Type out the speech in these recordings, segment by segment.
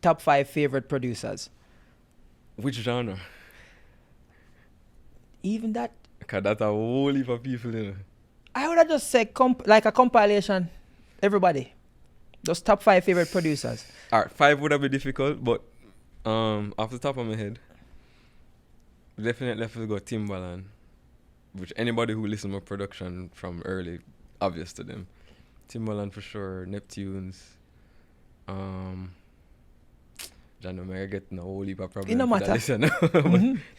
top 5 favorite producers. Which genre? Even that, Because that's a whole heap of people, you know. I would have just said like a compilation. Everybody. Those top 5 favorite producers. Alright, 5 would have been difficult, but off the top of my head, definitely have to go Timbaland. Which anybody who listens to my production from early, obvious to them. Timbaland for sure, Neptunes. John O'Mara getting a whole heap of problems. It no matter. But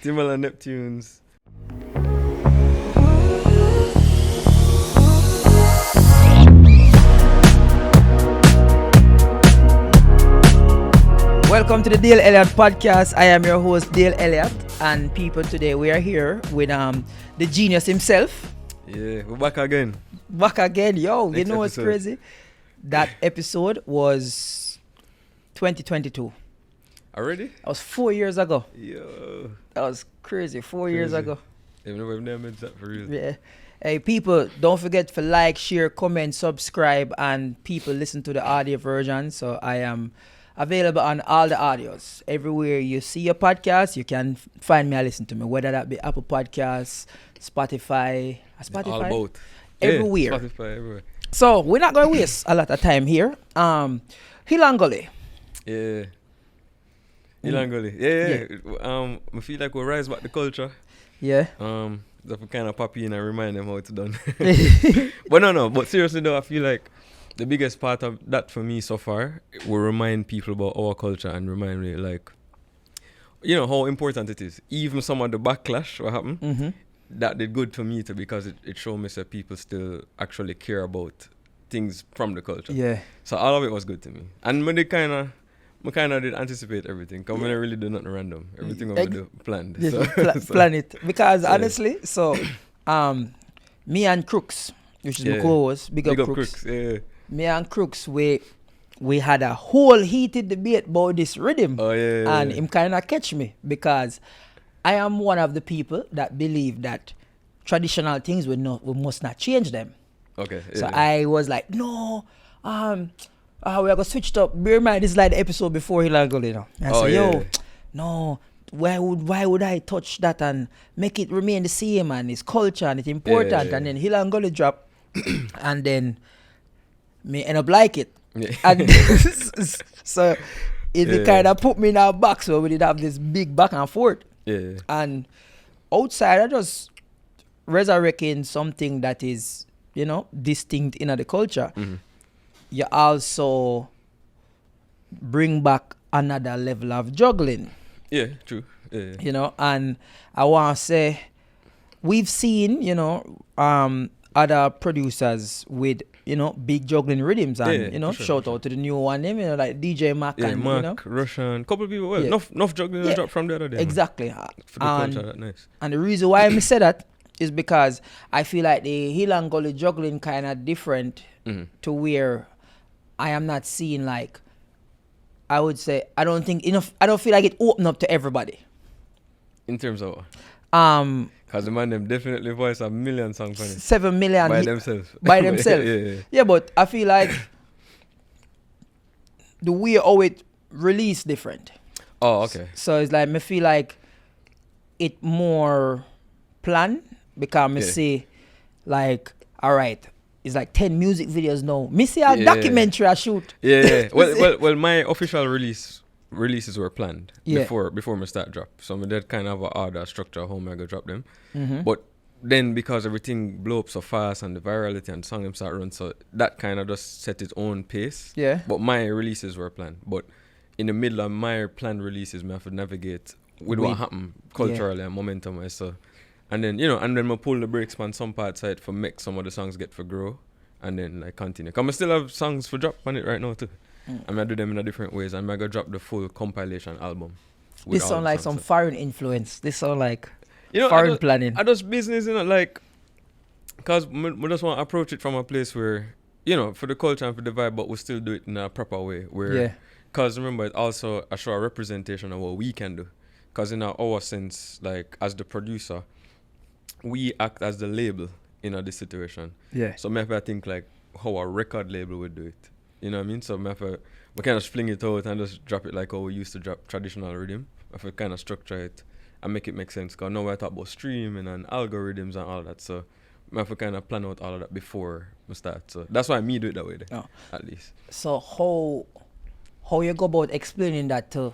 Timbaland, Neptunes. Welcome to the Dale Elliott podcast. I am your host, Dale Elliott. And people, today we are here with the genius himself. Yeah, we're back again. Back again. Yo, Next you know what's episode. crazy? That episode was 2022. Already? That was 4 years ago. Yo. That was crazy. 4 years Crazy. ago. We've never made that for real. Yeah. Hey, people, don't forget to like, share, comment, subscribe, and people listen to the audio version. So I am available on all the audios. Everywhere you see a podcast, you can find me and listen to me, whether that be Apple Podcasts, Spotify. All about. Everywhere. Yeah, Spotify, everywhere. So we're not going to waste a lot of time here. Gully. Yeah. Gully. Yeah. I feel like we'll rise back the culture. Yeah. That we kind of pop in and remind them how it's done. But but seriously though, I feel like the biggest part of that for me so far will remind people about our culture and remind me like, you know, how important it is. Even some of the backlash, what happened, Mm-hmm. that did good for me too, because it showed me that people still actually care about things from the culture. Yeah. So all of it was good to me. And I kind of did anticipate everything, because I didn't really do nothing random. Everything was planned. Yes, So, plan it. Because So, honestly, me and Crooks, which is my Yeah. co-host, big big up up Crooks. Crooks. Yeah. Me and Crooks, we had a whole heated debate about this Riddim. Oh yeah. And him kind of catch me, because I am one of the people that believe that traditional things we must not change them. Okay. Yeah. So I was like, no, we are gonna switch it up. Bear in mind, this is like the episode before Gully, you know. And I said, yeah. no, why would I touch that and make it remain the same, and it's culture and it's important. Yeah. And then Gully drop, and then me end up like it. Yeah. And so it kind of put me in a box where we did have this big back and forth. Yeah. And outside, I just resurrecting something that is, you know, distinct in the culture. Mm-hmm. You also bring back another level of juggling, Yeah. True. Yeah. you know. And I want to say, we've seen, you know, other producers with, you know, big juggling rhythms, and Yeah, you know, for sure, shout for out to the new one, you know, like DJ Mac, Yeah. and Mark, you know, Russian, couple of people. Well, Yeah. enough juggling Yeah. dropped from the other day. man. exactly. For the And culture, that nice. And the reason why I say that is because I feel like the Gully juggling kind of different Mm-hmm. to where I am not seeing, like, I would say, I don't feel like it opened up to everybody. In terms of what? Um, Because the man them definitely voice a million songs on it. 7 million By hit- themselves. by themselves. yeah. Yeah, but I feel like the way how it released different. Oh, okay. So it's like, me feel like it more planned, because me Yeah. say, like, all right, it's like 10 music videos now. Me see a Yeah. documentary I shoot. Yeah. Well, my official releases were planned Yeah. before my start drop. So I did kind of have an order structure how I go drop them. Mm-hmm. But then because everything blew up so fast and the virality and the song them start run, so that kind of just set its own pace. Yeah. But my releases were planned. But in the middle of my planned releases, I have to navigate with what happened culturally and momentum wise. So, and then I pull the brakes on some parts side for make some of the songs get for grow, and then like continue. Cause I still have songs for drop on it right now too. I'm gonna do them in a different ways. I'm gonna drop the full compilation album. with This all sound the like songs. some foreign influence. This sound like I foreign planning. just business, like, cause we just want to approach it from a place where, for the culture and for the vibe, but we still do it in a proper way. Where, Yeah. cause remember, it's also a show a representation of what we can do. Cause in our sense, like as the producer, we act as the label in this situation. Yeah. So maybe I think like how a record label would do it. You know what I mean? So maybe we kind of fling it out and just drop it like how we used to drop traditional rhythm. If we kind of structure it and make it make sense. Because now I talk about streaming and algorithms and all that. So I have to kind of plan out all of that before we start. So that's why me do it that way, at least. So how you go about explaining that to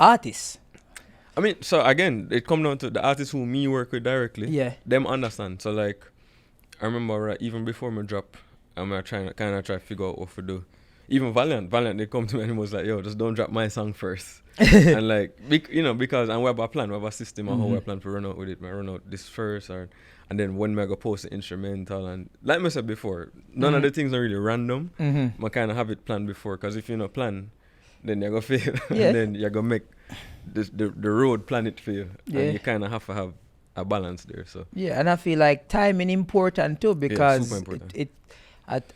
artists? I mean, so again, it come down to the artists who me work with directly. Yeah. Them understand. So like, I remember even before me drop, I'm trying to figure out what to do. Even Valiant, they come to me and he was like, yo, just don't drop my song first. And like, because and we have a plan, we have a system on how we plan to run out with it. I run out this first, and then when I go post the instrumental, and like I said before, none of the things are really random. I kind of have it planned before, because if you not plan, then you're going to fail. Yeah. And then you're going to make the road plan it for you. Yeah. And you kind of have to have a balance there. So yeah, and I feel like timing important too, because super important.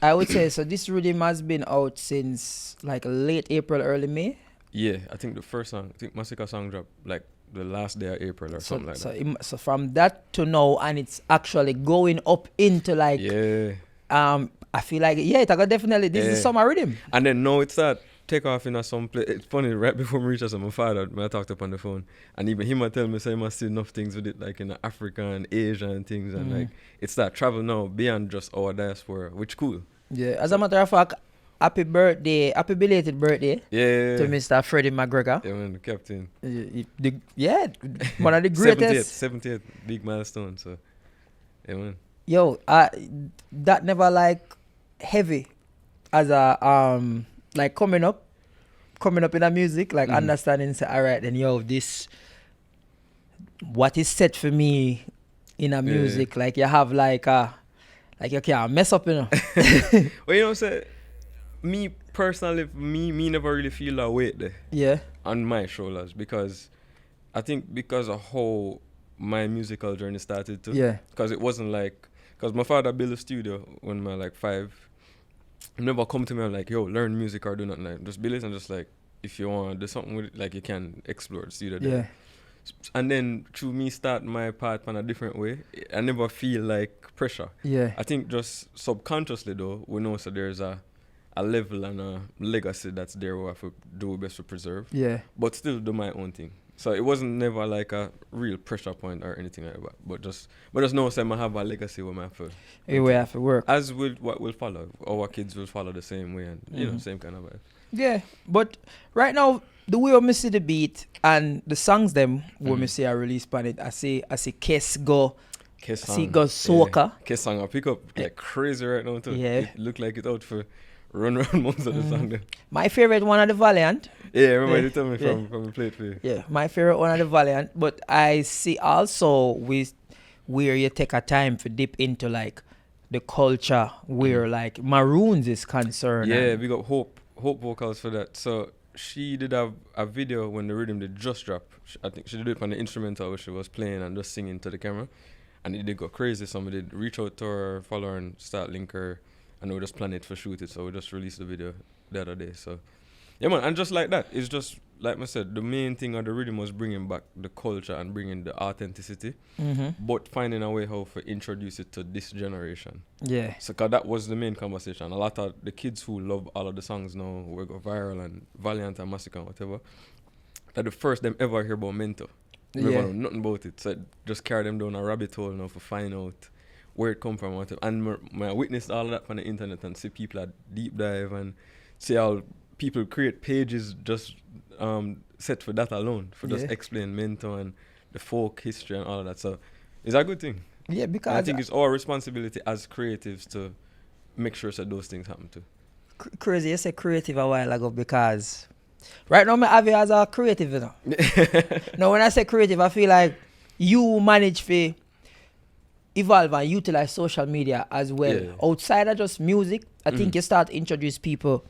I would say, so this Riddim has been out since like late April, early May. Yeah, I think the first song, Masika song dropped like the last day of April or something like that. So from that to now, and it's actually going up into like, I feel like, it got definitely, this is summer Riddim. And then now it's that take off in some place. It's funny, right before me reach out to my father, when I talked up on the phone, and even him I tell me, say, he must see enough things with it, like in Africa and Asia and things, and like, it's that travel now beyond just our diaspora, which cool. Yeah, as a matter of fact, happy belated birthday to Mr. Freddie McGregor. Yeah, man, the captain. One of the greatest. 78, big milestone, so, yeah, man. Yo, that never like heavy as a, like coming up in the music, like understanding, say, all right, then, yo, this, what is set for me in a music, like you have like you can't mess up, Well, say, me personally, me never really feel that weight there. Yeah. On my shoulders, because I think because of how my musical journey started too. Yeah. Because it wasn't like, because my father built a studio when I was like 5. He never come to me and like, yo, learn music or do nothing. Like, just build it and just like, if you want to do something with it, like you can explore the studio there. Yeah. And then through me start my path in a different way, I never feel like pressure. Yeah. I think just subconsciously though, we know so there's a level and a legacy that's there we have to do our best to preserve. Yeah. But still do my own thing. So it wasn't never like a real pressure point or anything like that. But just know I have a legacy where I have to. We have to work. As will what will follow. Our kids will follow the same way and same kind of vibe. Yeah. But right now, the way I see the beat and the songs them when me see I release on it, I see Kiss go. Kiss song. See go soca. Yeah. Kiss song I pick up like crazy right now too. Yeah. It look like it out for run around most of the song then. My favorite one of the Valiant. Yeah, remember you told me from the plate for you. Yeah, my favorite one of the Valiant. But I see also with where you take a time for dip into like the culture where like Maroons is concerned. Yeah, we got Hope vocals for that. So she did have a video when the rhythm did just drop. I think she did it on the instrumental where she was playing and just singing to the camera. And it did go crazy. Somebody did reach out to her, follow her and start link her. And we just planned it for shoot it. So we just released the video the other day. So yeah, man. And just like that, it's just, like I said, the main thing of the rhythm was bringing back the culture and bringing the authenticity. But finding a way how to introduce it to this generation. Yeah. So cause that was the main conversation. A lot of the kids who love all of the songs now, we go viral and Valiant and Massacre and whatever, that the first them ever hear about Mentor. We never know nothing about it. So just carry them down a rabbit hole now to find out where it come from, whatever. And I witnessed all of that on the internet and see people at deep dive and see how people create pages just set for that alone, for just explain Mentor and the folk history and all of that. So it's a good thing. Yeah, because and I think it's our responsibility as creatives to make sure that those things happen too. Crazy, you said creative a while ago because right now I have you as a creative, you know. Now when I say creative, I feel like you manage to evolve and utilize social media as well. Yeah. Outside of just music, I think you start to introduce people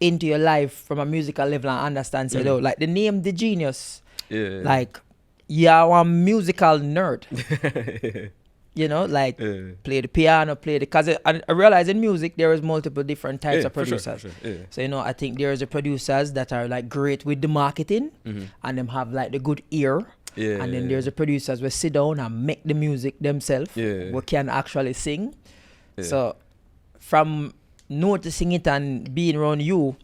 into your life from a musical level and understand, say, like the name The Genius, like you're a musical nerd. You know, like play the piano, because I realize in music there is multiple different types of producers. For sure. So, you know, I think there is the producers that are like great with the marketing and them have like the good ear. And then there's the producers who sit down and make the music themselves, who can actually sing. So from noticing it and being around you,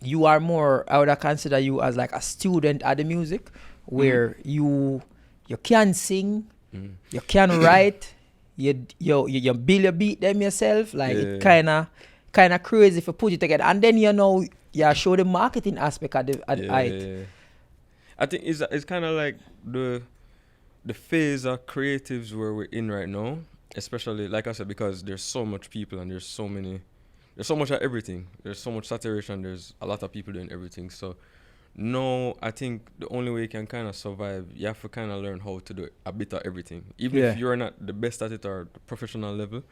you are more, I would consider you as like a student of the music, where you can sing, you can write, you build your beat them yourself. Like it kind of crazy if you put it together, and then you show the marketing aspect at the height. I think it's kind of like the phase of creatives where we're in right now, especially like I said, because there's so much people and there's so much of everything. There's so much saturation. There's a lot of people doing everything. So no, I think the only way you can kind of survive, you have to kind of learn how to do a bit of everything. Even if you're not the best at it or the professional level,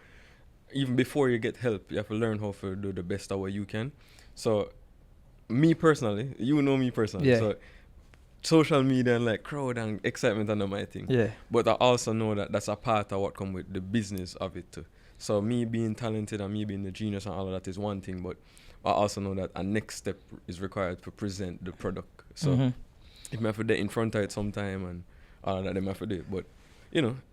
even before you get help, you have to learn how to do the best of what you can. So me personally, so social media and like crowd and excitement are my thing. Yeah. But I also know that that's a part of what comes with the business of it too. So me being talented and me being the genius and all of that is one thing, but I also know that a next step is required to present the product. So if I have to do it in front of it sometime and all of that, I have to do it. But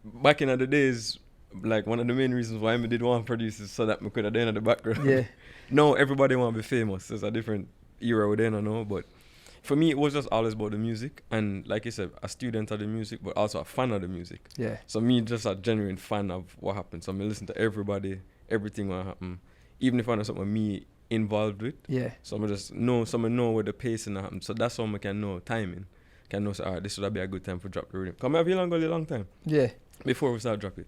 back in the days, like one of the main reasons why I did want to produce is so that I could have done in the background. Yeah. Now everybody want to be famous. There's a different era within, I know, but for me, it was just always about the music. And like you said, a student of the music, but also a fan of the music. Yeah. So me, just a genuine fan of what happened. So I listen to everybody, everything what happened. Even if I know something me involved with. Yeah. So I just know, where the pacing happened. So that's how I can know timing. Can know, say, all right, this would be a good time for drop the rhythm. Come have you a long time. Yeah. Before we start drop it.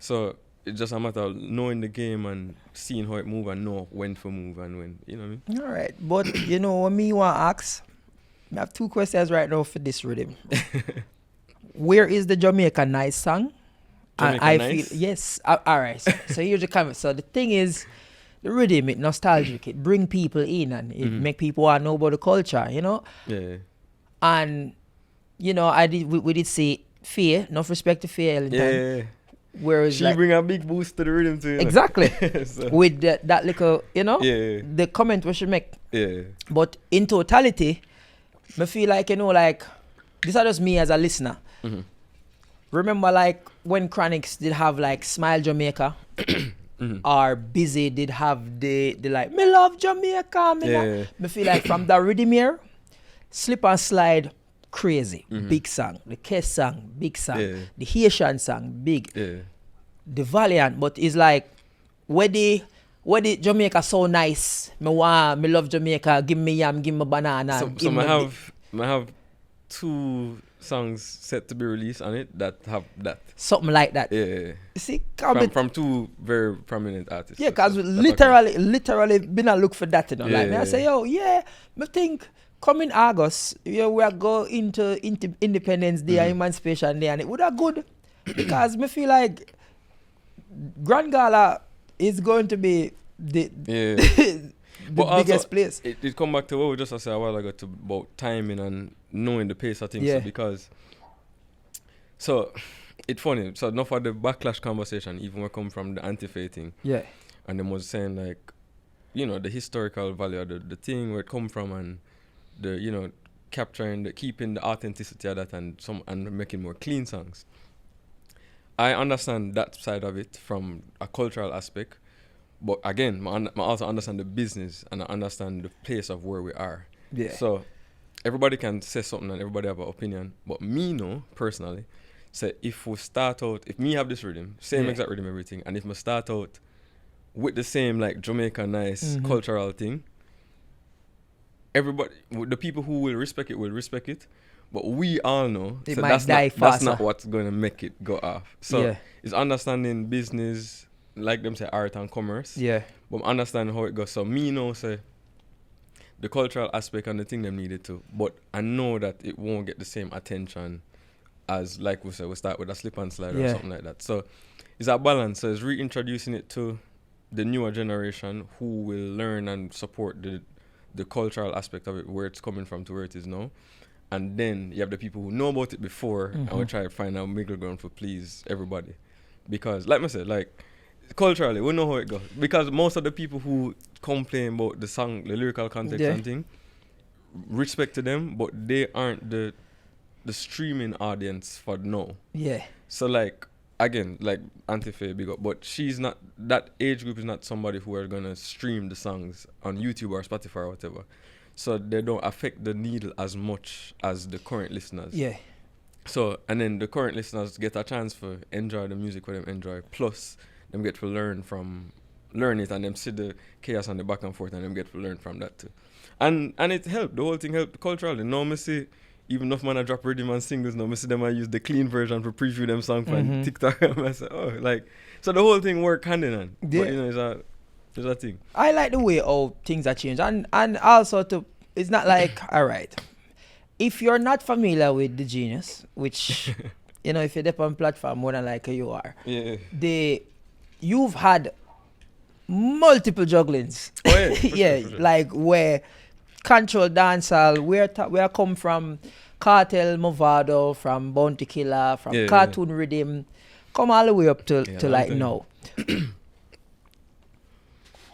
So it's just a matter of knowing the game and seeing how it move and know when to move and when, you know what I mean? All right. But, what me want to ask, I have two questions right now for this rhythm. Where is the Jamaica Nice song? Jamaica and I Nice? feel, yes. All right. So here's the comment. So the thing is, the rhythm, it nostalgic. It bring people in and it make people want to know about the culture, Yeah. And, we did say Fear, enough respect to Fear. Yeah. Whereas She bring a big boost to the rhythm too. Exactly. So. With that little, Yeah. the comment we should make. Yeah. But in totality, I feel like, like, this is just me as a listener. Remember, like, when Chronics did have, like, Smile Jamaica, or Busy did have the like, me love Jamaica, me feel like from the rhythm here, Slip and Slide, crazy, big song. The Kiss song, big song. The Haitian song, big. The Valiant, but it's like, where the Jamaica so nice. Me love Jamaica. Give me yam, give me banana. So I have 2 songs set to be released on it that have that. Something like that. Yeah. You see, from 2 very prominent artists. Yeah, because so literally been a look for that, Like, I say, I think coming August, we are go into Independence Day and Emancipation Day, and it would have good because me feel like Grand Gala is going to be the biggest place. It come back to what we just said a while ago about timing and knowing the pace of things. Yeah. So because it's funny. So enough of the backlash conversation, even when come from the anti-faith thing. Yeah. And them was saying like, the historical value of the thing where it come from and the capturing keeping the authenticity of that and making more clean songs. I understand that side of it from a cultural aspect, but again, I also understand the business and I understand the place of where we are. Yeah. So everybody can say something and everybody have an opinion, but me personally, say if me have this rhythm, same exact rhythm, everything, and if I start out with the same like Jamaica nice cultural thing, everybody, the people who will respect it, but we all know that's not what's going to make it go off. So it's understanding business, like them say art and commerce. Yeah. But understanding how it goes. So me say the cultural aspect and the thing them needed to, but I know that it won't get the same attention as like we said, we start with a Slip and Slide or something like that. So it's a balance. So it's reintroducing it to the newer generation who will learn and support the cultural aspect of it, where it's coming from to where it is now. And then you have the people who know about it before and we try to find out middle ground for please everybody. Because like I said, like culturally, we know how it goes. Because most of the people who complain about the song, the lyrical context and thing, respect to them, but they aren't the streaming audience for now. Yeah. So like again, like Antifa, big up, but she's not, that age group is not somebody who are gonna stream the songs on YouTube or Spotify or whatever. So they don't affect the needle as much as the current listeners. Yeah. So, and then the current listeners get a chance for enjoy the music what them enjoy, plus them get to learn it, and them see the chaos and the back and forth, and them get to learn from that too. And it helped, the whole thing helped culturally. Now me see, even if man I drop Riddim and singles, now me see them I use the clean version for preview them songs on TikTok. And I say, oh, like, so the whole thing work hand in hand. Yeah. But you know, it's a thing. I like the way how things are changed, and also it's not like all right. If you're not familiar with the Genius, which you know, if you're up on platform more than likely you are, you've had multiple jugglings. Oh yeah, for yeah, sure. like where control dancehall, where I come from, Cartel Movado, from Bounty Killer, from Cartoon Riddim, come all the way up to like now.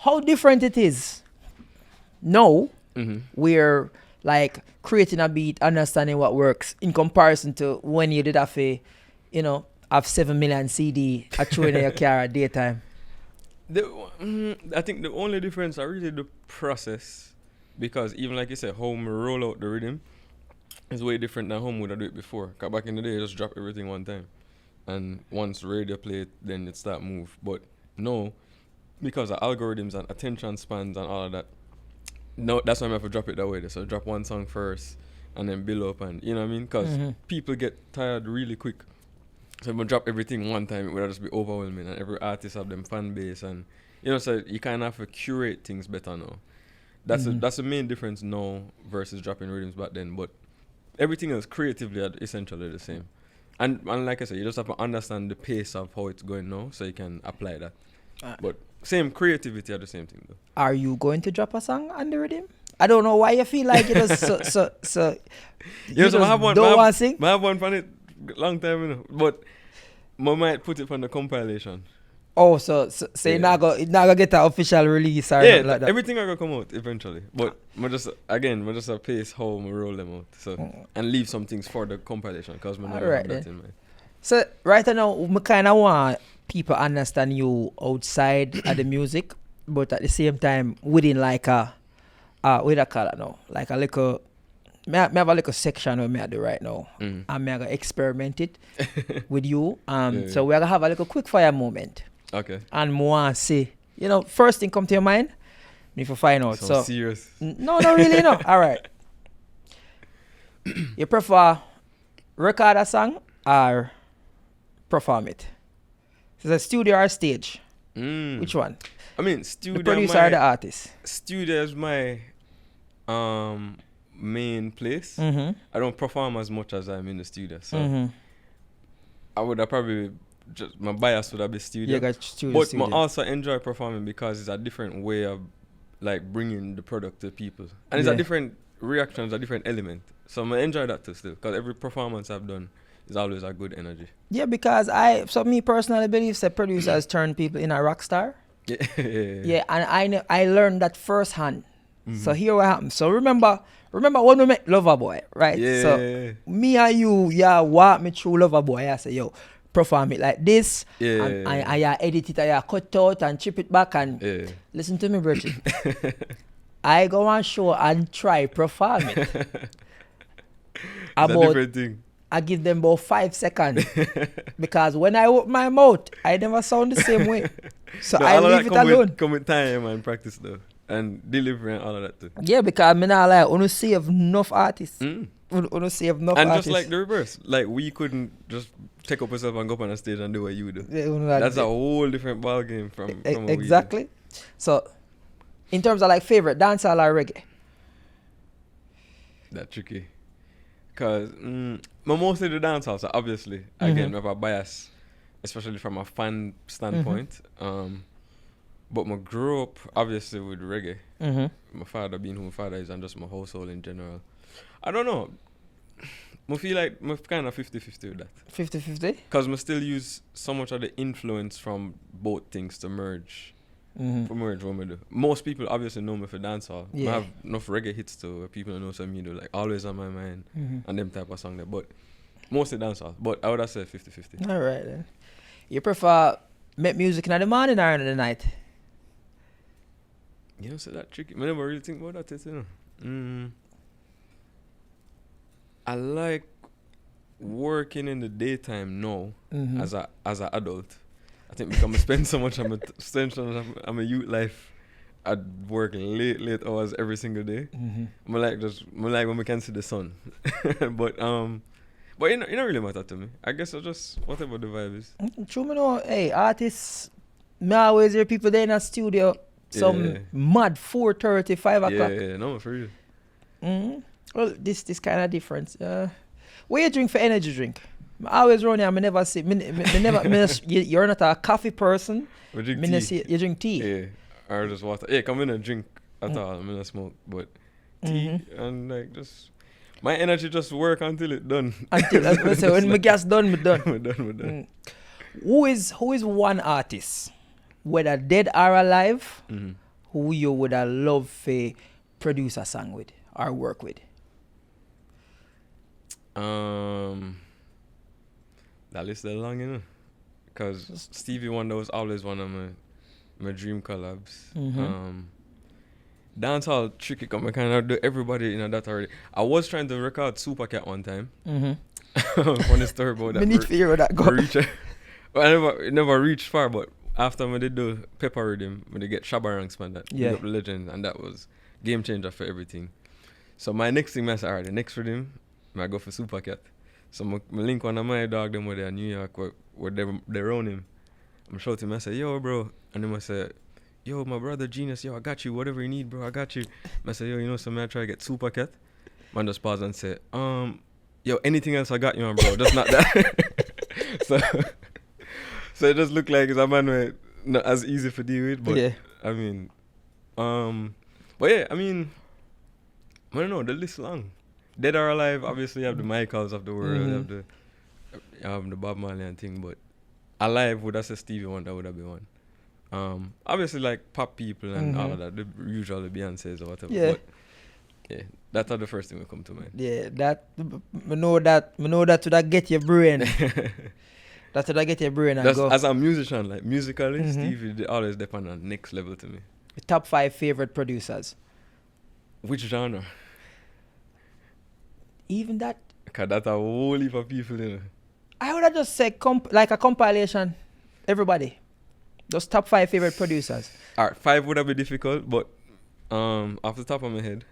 How different it is now, we're like creating a beat, understanding what works in comparison to when you did have a, you know, have 7 million CD at chewing in your car at daytime. I think the only difference are really the process, because even like you said, how we roll out the rhythm is way different than how we would have do it before. Cause back in the day, you just drop everything one time, and once radio play it, then it start move. But no, because of algorithms and attention spans and all of that, no, that's why I have to drop it that way. So drop one song first and then build up, and you know what I mean? Because people get tired really quick. So if I drop everything one time, it would just be overwhelming, and every artist have them fan base, and you know, so you kind of have to curate things better now. That's that's the main difference now versus dropping rhythms back then. But everything else creatively are essentially the same. And like I said, you just have to understand the pace of how it's going now, so you can apply that. But same creativity are the same thing though. Are you going to drop a song on the rhythm? I don't know why you feel like it is so You know, so I have one. Don't want to sing? I have one from it long time, you know. But I might put it on the compilation. Oh, so you're not gonna get an official release or Yeah, like that. everything are gonna come out eventually. But I just a pace how I roll them out. So and leave some things for the compilation, because I never have that in mind. So right now, I kind of want people understand you outside of the music, but at the same time within like what do I call it now? Like a little, me have a little section where I do right now, and I'm gonna experiment it with you. So we're gonna have a little quick fire moment. Okay. And more say, you know, first thing come to your mind, if you find out. So serious. No, not really, no. All right. You prefer record a song or perform it? Is it a studio or stage? Which one? I mean, studio. The producer or the artist? Studio is my main place. I don't perform as much as I'm in the studio, so I would have probably just my bias would have been studio. Yeah, got studio. But I also enjoy performing because it's a different way of like bringing the product to people, and it's a different reaction, it's a different element. So I enjoy that too still, because every performance I've done is always a good energy. Yeah, because me personally believe that producers turn people in a rock star. Yeah, and I learned that firsthand. So here what happened. So remember when we met Loverboy, right? Yeah. So me and you, walk me through Loverboy. I say, yo, perform it like this. Yeah. And I edit it, I cut out and chip it back and listen to me, Bridget. I go on show and try perform it. It's a different thing. I give them about 5 seconds because when I open my mouth, I never sound the same way. So I leave it alone. Come with time and practice though, and delivery and all of that too. Yeah, because I'm not like, I don't save enough artists. I don't save enough and artists. just like the reverse, like we couldn't just take up yourself and go up on a stage and do what you do. Yeah, that's a whole different ball game from what exactly. We do. So, in terms of like favorite dancehall or reggae, that's tricky. Cause mostly the dancehall, so obviously again we have a bias, especially from a fan standpoint. But I grew up obviously with reggae. My father being who my father is, and just my household in general. I don't know. I feel like I'm kind of 50-50 with that. 50-50? Because I still use so much of the influence from both things to merge. For merge what I do. Most people obviously know me for dancehall. I have enough reggae hits to where people know some do, like Always on My Mind and them type of song there. But mostly dancehall. But I would have said 50-50. All right then. You prefer make music in the morning or in the night? You know, so that tricky. I never really think about that, you know. I like working in the daytime now as an adult. I think because I spend so much of my youth life. I work late hours every single day. I like when we can see the sun. but it not really matter to me. I guess I just whatever the vibe is. True, me know. Hey, artists, me always hear people there in a studio. Some mad 4:30, 5 o'clock. Yeah, no, for real. Well, this kind of difference. What you drink for energy drink? I always run here. I never see. You're not a coffee person. We drink tea. See, you drink tea. Yeah, or just water. Yeah, come in and drink at all. I'm in a smoke, but tea and like just my energy just work until it done. So when my gas done, me done. We're done. Who is one artist, whether dead or alive, who you would have loved to produce a song with or work with? That list is long, you know, because Stevie Wonder was always one of my dream collabs. Dancehall tricky, come I kind of do everybody in that already. I was trying to record Supercat one time. Funny story about that. We need to figure that go. It never reached far, but after I did the Pepper Riddim, when they get Shabba Ranks, man, that big up the legend, and that was game changer for everything. So my next thing, I said, alright, the next Riddim, I go for Supercat. So I link one of my dog them where they in New York, where they own him. I'm shouting him, I say, yo, bro. And then I say, yo, my brother Genius, yo, I got you. Whatever you need, bro, I got you. I say, yo, you know something, I try to get Supercat. Man just pause and say, yo, anything else I got you on, bro, just not that. So it just looked like it's a man where not as easy for deal with, but I mean, but yeah, I mean, I don't know, the list long. Dead or alive, obviously you have the Michaels of the world, you have the Bob Marley and thing, but alive, would I say Stevie Wonder would have been one. Obviously like pop people and all of that, the usual Beyonce's or whatever. Yeah. But yeah, that's the first thing will come to mind. Yeah, I know that would get your brain. That's what I get your brain and go. As a musician, like musically, Stevie always depend on next level to me. The top 5 favorite producers. Which genre? Even that. Cause that's a whole heap of people, you know. I would have just said like a compilation. Everybody. Those top 5 favorite producers. Alright, 5 would have been difficult, but off the top of my head,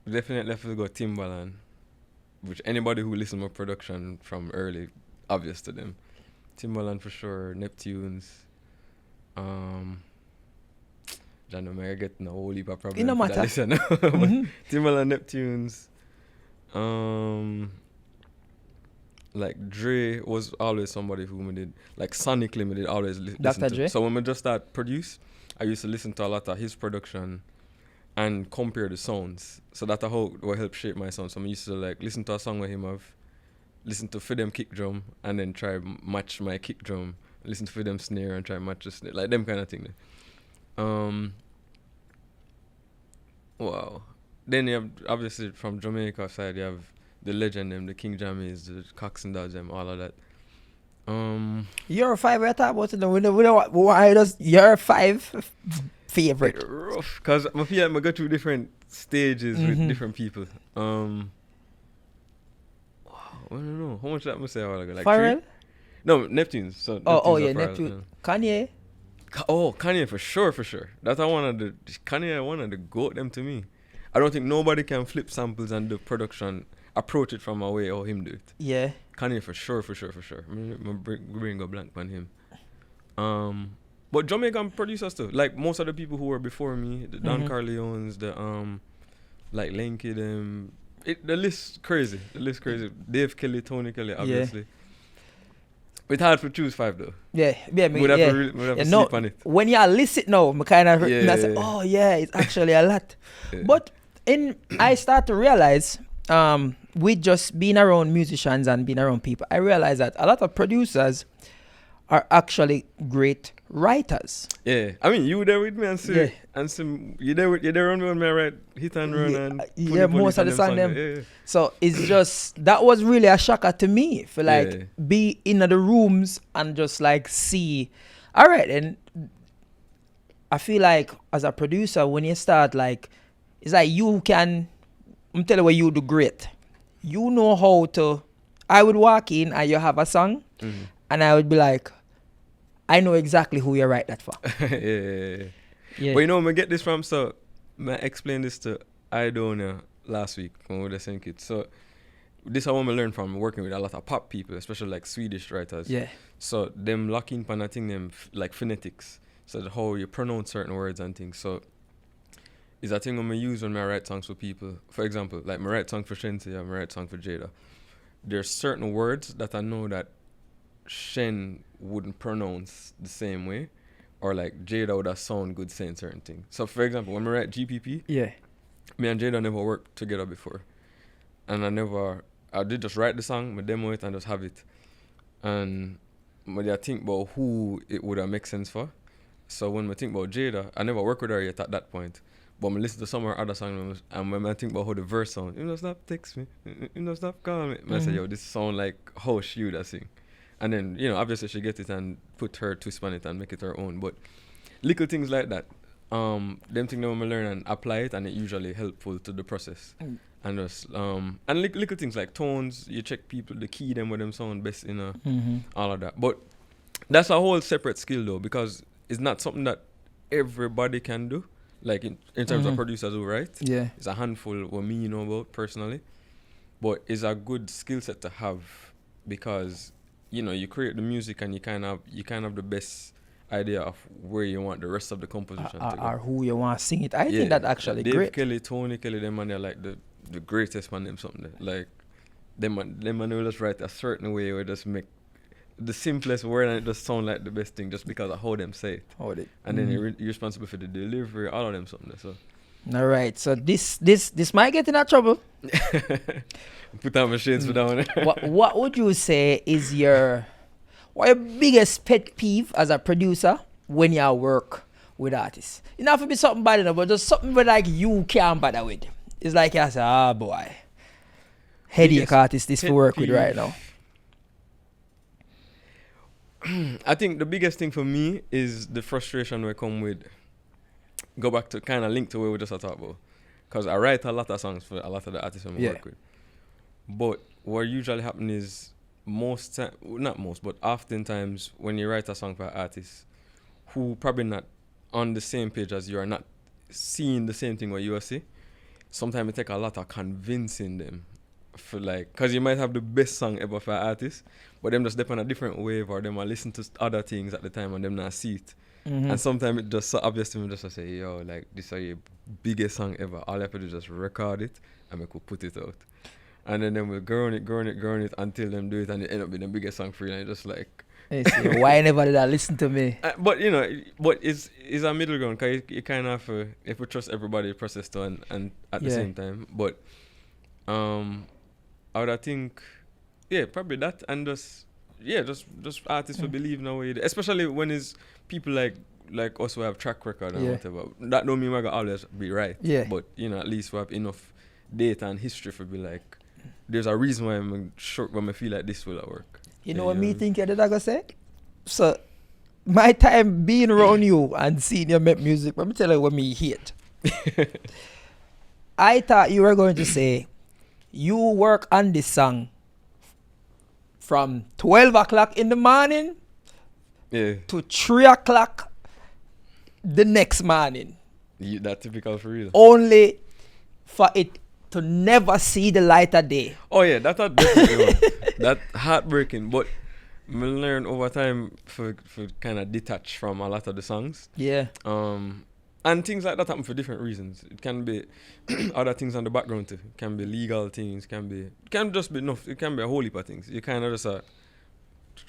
definitely have to go Timbaland. Which anybody who listens to my production from early, obvious to them. Timbaland for sure, Neptunes. John Omega getting a whole heap of problems. It no matter. Timbaland, Neptunes. Like Dre was always somebody who me did, like sonically me did always listen to. Dre? So when I just start produce, I used to listen to a lot of his production and compare the sounds. So that's how it will help shape my sound. So I used to like listen to a song with him have, listen to Fidem kick drum and then try match my kick drum. Listen to Fidem snare and try match the snare. Like them kind of thing. Wow. Then you have obviously from Jamaica side you have the legend them, the King Jammies, the Cox and Dodge them, all of that. Your 5 I talk about it. We know why does your 5 favorite? Rough, cause I feel like I go through different stages with different people. I don't know how much that must say a while ago. Like Pharrell? 3? No, Neptunes. So Neptune. Kanye. Kanye for sure. That's one of the goat them to me. I don't think nobody can flip samples and do production, approach it from a way how him do it. Yeah. Kanye for sure. My brain go blank on him. But Jamaican producers too. Like most of the people who were before me, the Don Carleones, the like Lenky them. The list crazy. Dave Kelly, Tony Kelly, obviously. It's hard to choose 5 though. Yeah. We'd have to sleep on it. When you listen now, I kind of say, oh yeah, it's actually a lot. Yeah. But I start to realize, with just being around musicians and being around people, I realize that a lot of producers are actually great writers. Yeah, I mean, you there with me and Yeah. see, and some you there on me when I write hit and run and Yeah, most of the song them. Yeah, So it's just that was really a shocker to me for like Yeah. be in the rooms and just like see. All right, and I feel like as a producer when you start like it's like you can. I'm telling you what you do great. You know how to. I would walk in and you have a song, and I would be like, I know exactly who you write that for. yeah. Yeah. But you know, I get this from, so I explained this to Idona last week when we were saying it. So this I want to learn from working with a lot of pop people, especially like Swedish writers. Yeah. So them locking on a thing them like phonetics. So the how you pronounce certain words and things. So is a thing I'm gonna use when I write songs for people. For example, like I write song for Shensi, I write song for Jada. There's certain words that I know that Shen wouldn't pronounce the same way, or like Jada would have sound good saying certain things. So for example, when I write GPP, Yeah. me and Jada never worked together before, and I did just write the song, I demo it and just have it, and when I think about who it would have make sense for. So when I think about Jada, I never worked with her yet at that point. But I listen to some of her other songs, and when I think about how the verse sounds, you know, stop text me, you know, stop calling me. I say, yo, this sound like how she would have sing. And then, you know, obviously she get it and put her twist on it and make it her own. But little things like that, them things that when I learn and apply it, and it usually helpful to the process. And just, and little things like tones, you check people, the key them where them sound best in all of that. But that's a whole separate skill though, because it's not something that everybody can do. Like in terms of producers who write, Yeah. it's a handful what me know about personally, but it's a good skill set to have because you know you create the music and you kind of have the best idea of where you want the rest of the composition to go. Or who you want to sing it. I think that actually Dave great. Kelly, Tony Kelly, them man, they're like the greatest man. Them something there. Like them man will just write a certain way or just make the simplest word and it just sound like the best thing just because of how them say it. And then you're responsible for the delivery, all of them something there. So All right. So this might get in a trouble. put on my shades for that one. what would you say is your biggest pet peeve as a producer when you work with artists? It not have to be something bad enough, but just something where like you can't bother with. It's like you say, boy, headache Biggest artist this pet to work with peeve. right now. I think the biggest thing for me is the frustration we come with. Go back to kind of link to where we just talked about. Because I write a lot of songs for a lot of the artists I work with. But what usually happens is oftentimes when you write a song for an artist who probably not on the same page as you are, not seeing the same thing what you are seeing, sometimes it take a lot of convincing them. For like, cause you might have the best song ever for an artist, but them just dip on a different wave, or them might listen to other things at the time and them not see it. And sometimes it just so obvious to me just to say, yo, like this is your biggest song ever. All I have to do is just record it and we could put it out. And then we'll grow on it until them do it and it end up being the biggest song for you. And it's just like Why never did I listen to me? but you know, but it's a middle ground because you kind of have if we trust everybody process to and at the same time. But I would think, probably that and just artists will believe in a way, especially when it's people like us who have track record and whatever. That don't mean we're gonna always be right. But you know, at least we have enough data and history for be like, there's a reason why I'm sure when I feel like this will work. You know what me think you did I go say? So my time being around you and seeing you make music, let me tell you what me hate. I thought you were going to say you work on this song from 12 o'clock in the morning to 3 o'clock the next morning. That's typical for real. Only for it to never see the light of day. Oh yeah, that's definitely one. That's heartbreaking. But I learn over time for kind of detach from a lot of the songs. Yeah. And things like that happen for different reasons. It can be other things on the background too. It can be legal things. It can just be enough. It can be a whole heap of things. You kind of just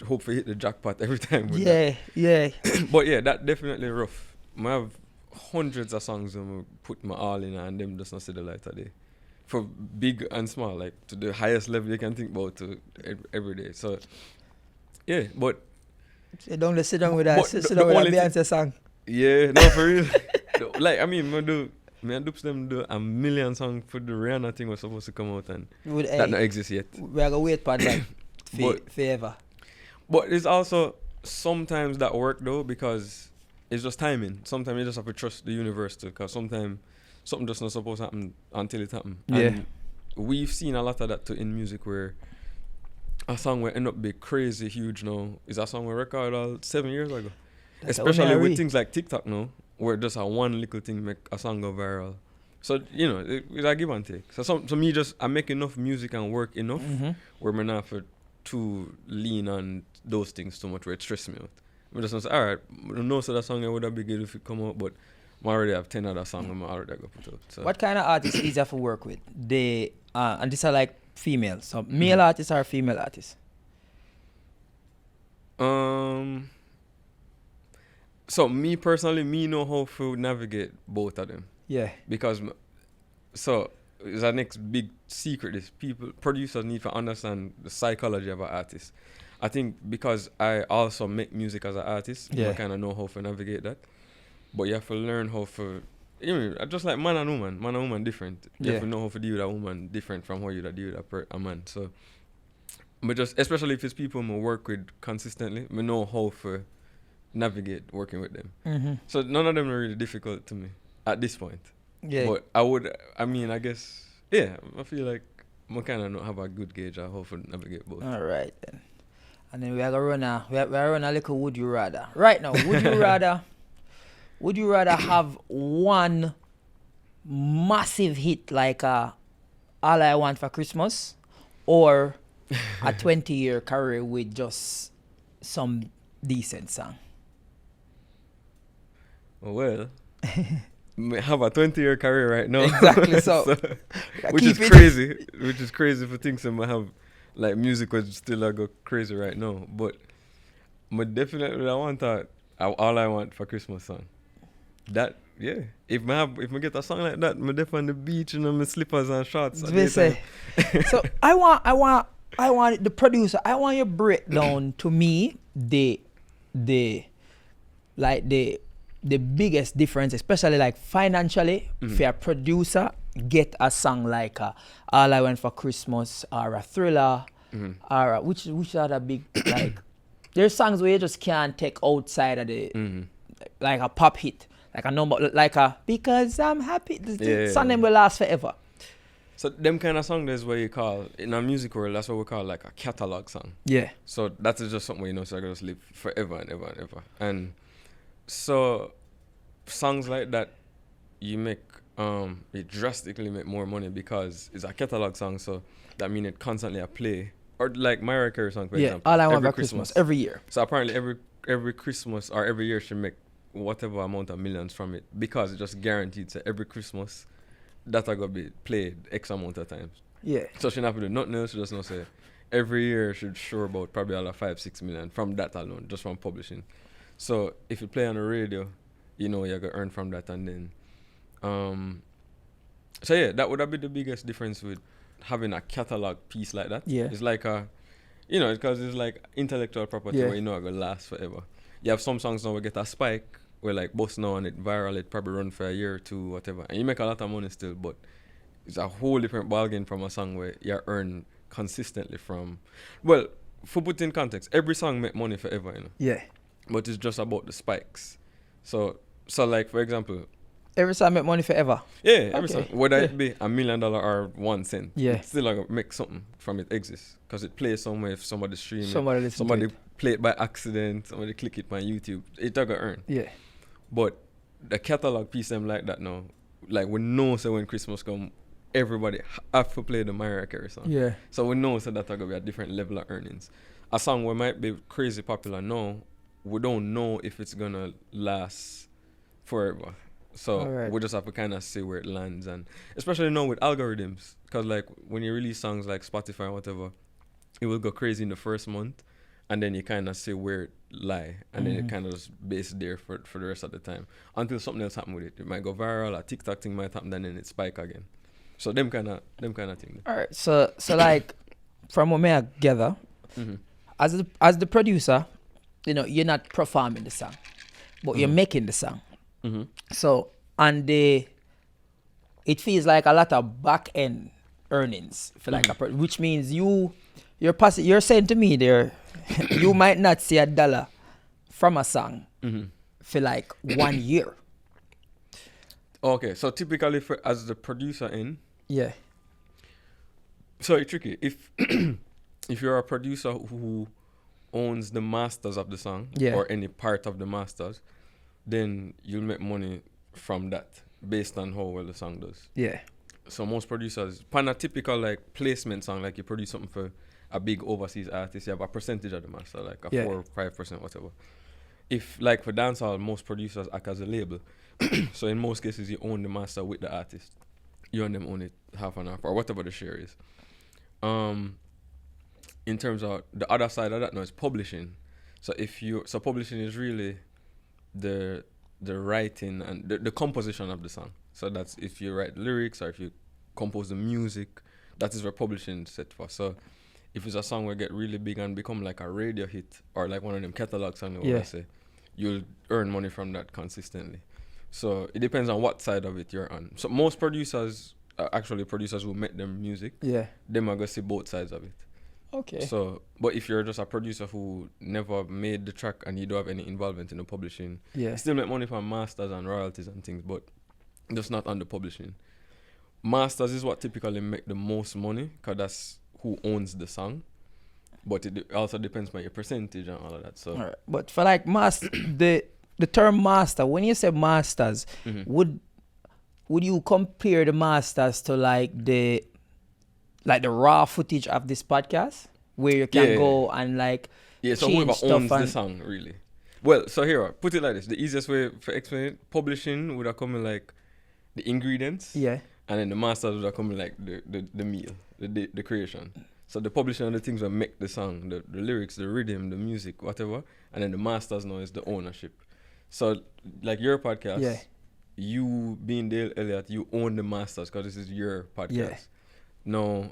hope to hit the jackpot every time. With that. But yeah, that definitely rough. I have hundreds of songs and put my all in and them just not see the light of day. For big and small, like to the highest level you can think about to every day. So yeah, but Sit down with the a only Beyonce song. Yeah, no, for real. Like, I mean, me and Dupes them do a million songs for the Rihanna thing was supposed to come out and that not exist yet. We are gonna wait for that forever. But it's also sometimes that work though because it's just timing. Sometimes you just have to trust the universe too, because sometimes something just not supposed to happen until it happens. Yeah. And we've seen a lot of that too in music where a song will end up being crazy huge now. Is a song we recorded all 7 years ago. That's Especially with things like TikTok now, where just a one little thing make a song go viral. So, you know, it's a give and take. So me I make enough music and work enough where I'm not for too lean on those things too much where it stresses me out. I just say, alright, I know so that song would have been good if it come out, but I already have 10 other songs I'm already going to put out. So. What kind of artists easier to work with? They and these are like females. So male artists or female artists? So me personally, me know how to navigate both of them. Yeah. Because so it's our next big secret is producers need to understand the psychology of an artist. I think because I also make music as an artist, I kind of know how to navigate that. But you have to learn how to, just like man and woman different. You have to know how to deal with a woman different from how you deal with a man. So, but just especially if it's people I work with consistently, I know how to navigate working with them. So none of them are really difficult to me at this point. Yeah. But I guess, I feel like I kind of have a good gauge of how to navigate both. All right then. And then we are gonna run a little would you rather. Right now, would you rather have one massive hit like All I Want for Christmas or a 20-year career with just some decent song? Well, I have a 20-year career right now. Exactly so. Which is crazy. Which is crazy for things that I have. Like music was still go crazy right now, but definitely I want that All I Want for Christmas song. That if I get a song like that, I'm definitely on the beach and my slippers and shorts. So I want the producer. I want you to break down to me the biggest difference, especially like financially, for a producer get a song like All I Want for Christmas or a Thriller or which are the big like there's songs where you just can't take outside of the like a pop hit, like a number like a Because I'm Happy. The song them will last forever. So them kind of song there's what you call in our music world, that's what we call like a catalog song. Yeah. So that is just something where so I can just live forever and ever and ever. And so songs like that you make it drastically make more money because it's a catalog song, so that means it constantly a play. Or like Mariah Carey song, for example. All I Want for Christmas every year. So apparently every Christmas or every year she make whatever amount of millions from it because it just guaranteed so every Christmas that are gonna be played X amount of times. Yeah. So she not have to do nothing else, she just know say every year should show about probably all 5-6 million from that alone, just from publishing. So if you play on the radio, you're gonna earn from that. And then that would have been the biggest difference with having a catalog piece like that. Yeah. It's like because it's like intellectual property where it's gonna last forever. You have some songs now where get a spike where like bust now and it viral, it probably run for a year or two, whatever. And you make a lot of money still, but it's a whole different ballgame from a song where you earn consistently from. Well, for put in context, every song make money forever, Yeah. But it's just about the spikes. So like for example, every song make money forever. Yeah, every song. Whether it be $1 million or 1 cent. Yeah. It's still like make something from it exists. Because it plays somewhere if somebody stream it. Somebody play it by accident, somebody click it on YouTube. It gonna earn. Yeah. But the catalog piece them like that now. Like we know so when Christmas come, everybody have to play the Mariah Carey song. Yeah. So we know so that's gonna be a different level of earnings. A song we might be crazy popular now, we don't know if it's gonna last forever. So we just have to kind of see where it lands, and especially now with algorithms, because like when you release songs like Spotify or whatever, it will go crazy in the first month, and then you kind of see where it lie, and then it kind of just base there for the rest of the time until something else happen with it. It might go viral, a TikTok thing might happen, and then it spike again. So them kind of thing. All right. So like from what I gather, as the producer, you're not performing the song, but you're making the song. Mm-hmm. So and it feels like a lot of back end earnings for like which means you're saying to me there you might not see $1 from a song for like 1 year. Okay, so typically as the producer in, Yeah. so it's tricky. If if you're a producer who owns the masters of the song or any part of the masters, then you'll make money from that based on how well the song does. Yeah. So most producers, pan a typical like placement song, like you produce something for a big overseas artist, you have a percentage of the master, like a 4 or 5%, whatever. If like for dancehall, most producers act as a label. So in most cases, you own the master with the artist. You and them own it half and half or whatever the share is. In terms of the other side of that now is publishing. So publishing is really the writing and the composition of the song. So that's if you write lyrics or if you compose the music, that is where publishing is set for. So if it's a song will get really big and become like a radio hit or like one of them catalog songs, I say, you'll earn money from that consistently. So it depends on what side of it you're on. So most producers are actually producers who make them music. Yeah. Them are gonna see both sides of it. Okay. So, but if you're just a producer who never made the track and you don't have any involvement in the publishing, you still make money from masters and royalties and things, but just not on the publishing. Masters is what typically make the most money because that's who owns the song. But it also depends on your percentage and all of that. So, all right. But for like master, the term master, when you say masters, would you compare the masters to like the raw footage of this podcast where you can go and like so change whoever stuff owns the song really. Well, so here, put it like this: the easiest way for explaining it, publishing would have come in like the ingredients, and then the masters would have come in like the meal, the creation. So the publishing are the things that make the song, the lyrics, the rhythm, the music, whatever, and then the masters now is the ownership. So like your podcast, you being Dale Elliott, you own the masters because this is your podcast. No,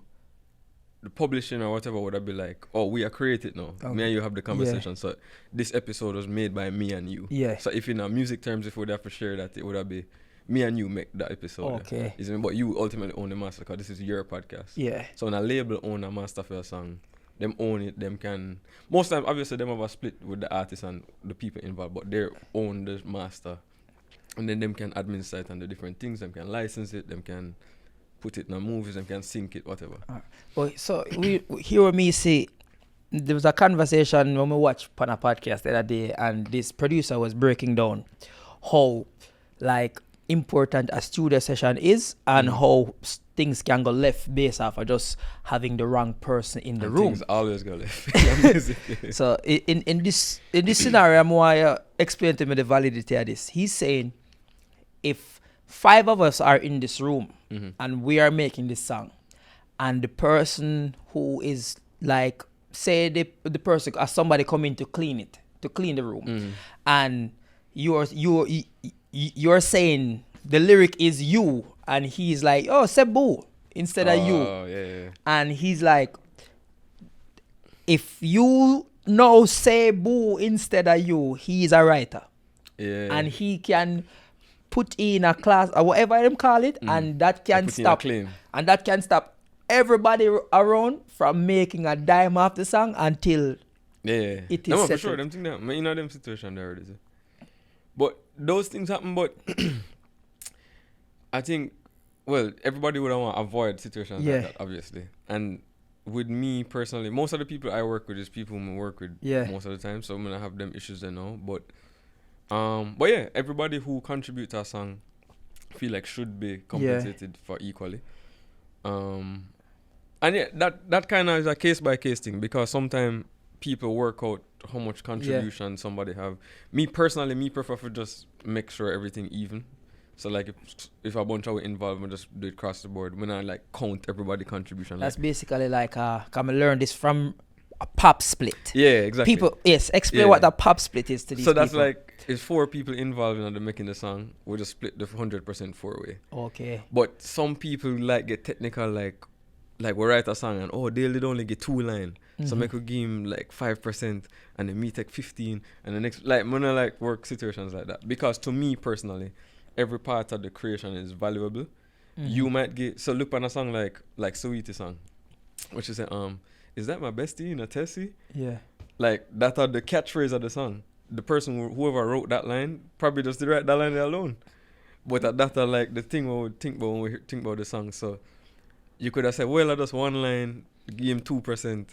the publishing or whatever would have been like, oh, we are created now. Me and you have the conversation. So this episode was made by me and you. So if in our music terms, if we would have to share that, it would have been me and you make that episode. But you ultimately own the master because this is your podcast. So when a label own a master for a song, them own it, them can... Most times, obviously, them have a split with the artists and the people involved, but they own the master. And then them can administer it and the different things, them can license it, them can put it in the movies, them can sync it, whatever. Well, so we hear me say, there was a conversation when we watched on a podcast the other day, and this producer was breaking down how, like, important a studio session is and how things can go left based off of just having the wrong person in the room. Things always go left. So in this scenario, I'm going to explain to me the validity of this. He's saying if 5 of us are in this room and we are making this song, and the person who is like, say the person or somebody come in to clean the room, and you're saying the lyric is you, and he's like, oh, say boo instead of you. And he's like, if you know say boo instead of you, he's a writer. And he can put in a class or whatever them call it, and that can stop everybody around from making a dime off the song until it is no, settled. for sure, them thing that, you know them situation there already. But those things happen, but I think, well, everybody would want to avoid situations like that, obviously. And with me personally, most of the people I work with is people whom I work with most of the time, so I'm going to have them issues there now. But yeah, everybody who contribute to a song feel like should be compensated for equally. And yeah, that kind of is a case-by-case thing, because sometimes people work out how much contribution somebody have. Me personally, me prefer to just make sure everything even. So like if a bunch of involved, I just do it across the board. When I like count everybody contribution. That's basically like come and learn this from a pop split. Yeah, exactly. People, explain what the pop split is to these people. So that's like, it's 4 people involved in making the song. We just split the 100% 4-way. Okay. But some people like get technical, like we write a song and they'll only get 2 lines. So I could give him like 5% and then me take 15 and the next, like, I like work situations like that. Because to me personally, every part of the creation is valuable. You might get, so look on a song like Sweetie song, which is is that my bestie in a Tessie? Yeah. Like, that are the catchphrase of the song. The person, whoever wrote that line, probably just did write that line there alone. But that are like the thing we would think about when we think about the song. So you could have said, well, I just one line, give him 2%.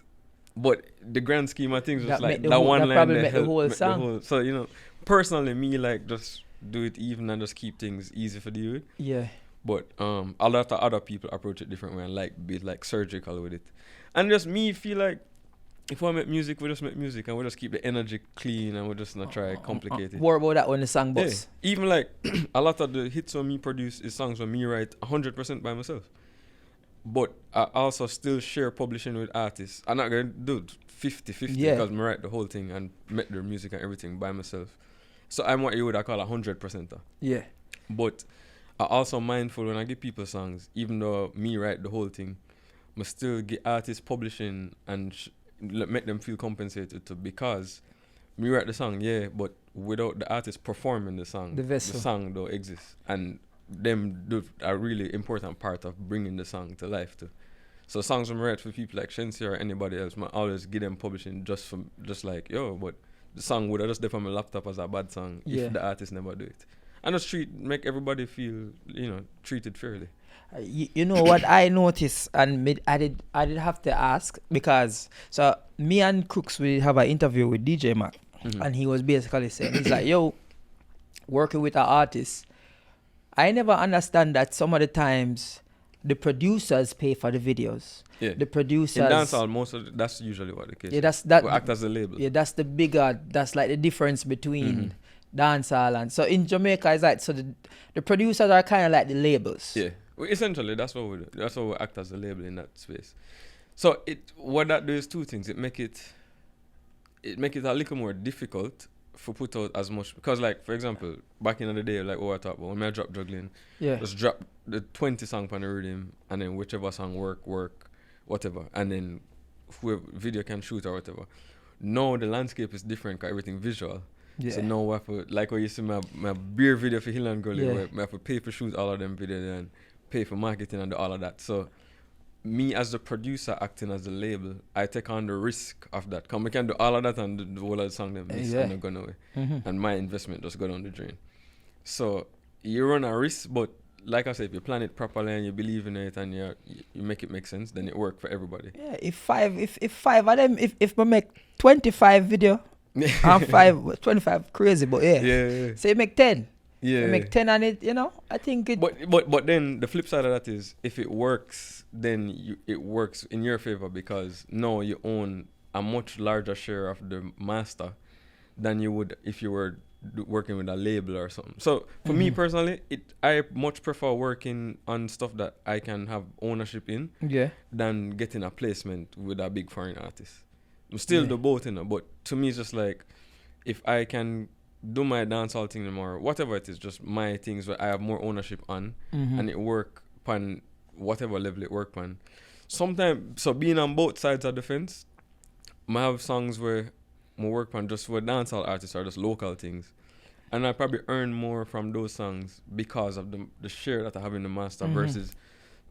But the grand scheme of things was like that one line probably make the whole song. So, you know, personally, me, like, just do it even and just keep things easy for the youth. Yeah. But a lot of other people approach it different way and like be like surgical with it. And just me feel like if we make music, we just make music and we just keep the energy clean and we just not try complicate it. What about that when the song bust? Yeah. Even like a lot of the hits on me produce is songs on me write 100% by myself. But I also still share publishing with artists. I'm not going to do 50-50 because I write the whole thing and make their music and everything by myself. So I'm what you would call 100%. Yeah. But I also mindful when I give people songs, even though me write the whole thing, I still get artists publishing and make them feel compensated too, because me write the song, but without the artist performing the song, the song don't exist. And them do a really important part of bringing the song to life too. So songs I'm write for people like Shensi or anybody else, I always give them publishing just like, but the song would have just there on my laptop as a bad song if the artist never do it. And just make everybody feel, treated fairly. You know what I noticed, and I did have to ask, because so me and Crooks, we have an interview with DJ Mac, and he was basically saying, he's like, yo, working with an artist, I never understand that some of the times the producers pay for the videos. Yeah. The producers. In dancehall, that's usually what the case. Yeah, that. We act as a label. Yeah, that's that's like the difference between dancehall and so in Jamaica is like, so the producers are kind of like the labels. Yeah. Well, essentially, that's what we do. That's what we act as a label in that space. So what that does is two things. It make it a little more difficult for put out as much, because like for example, back in the day, like what I talked about, when I drop juggling, just drop the 20 song on the Riddim and then whichever song work, whatever, and then whoever video can shoot or whatever. Now the landscape is different because everything visual. Yeah. So now we have to, like when you see my beer video for Hill and Gully, where we have to pay for shoot all of them videos and pay for marketing and all of that. So me as the producer acting as the label, I take on the risk of that. Because we can do all of that and the whole of the song them miss and gone away. And my investment just go down the drain. So you run a risk, but like I said, if you plan it properly and you believe in it and you make it make sense, then it work for everybody. Yeah, if five of them, if we make 25 video, and 25 crazy, but so you make 10. Yeah. You make 10 on it, I think it. But then the flip side of that is, if it works, then it works in your favor, because now you own a much larger share of the master than you would if you were working with a label or something. So for me personally, I much prefer working on stuff that I can have ownership in than getting a placement with a big foreign artist. I'm still do both, but to me it's just like, if I can do my dancehall thing or whatever it is, just my things where I have more ownership on, and it work on whatever level it work on. Sometimes, so being on both sides of the fence, I have songs where I work on just for dancehall artists or just local things, and I probably earn more from those songs because of the share that I have in the master versus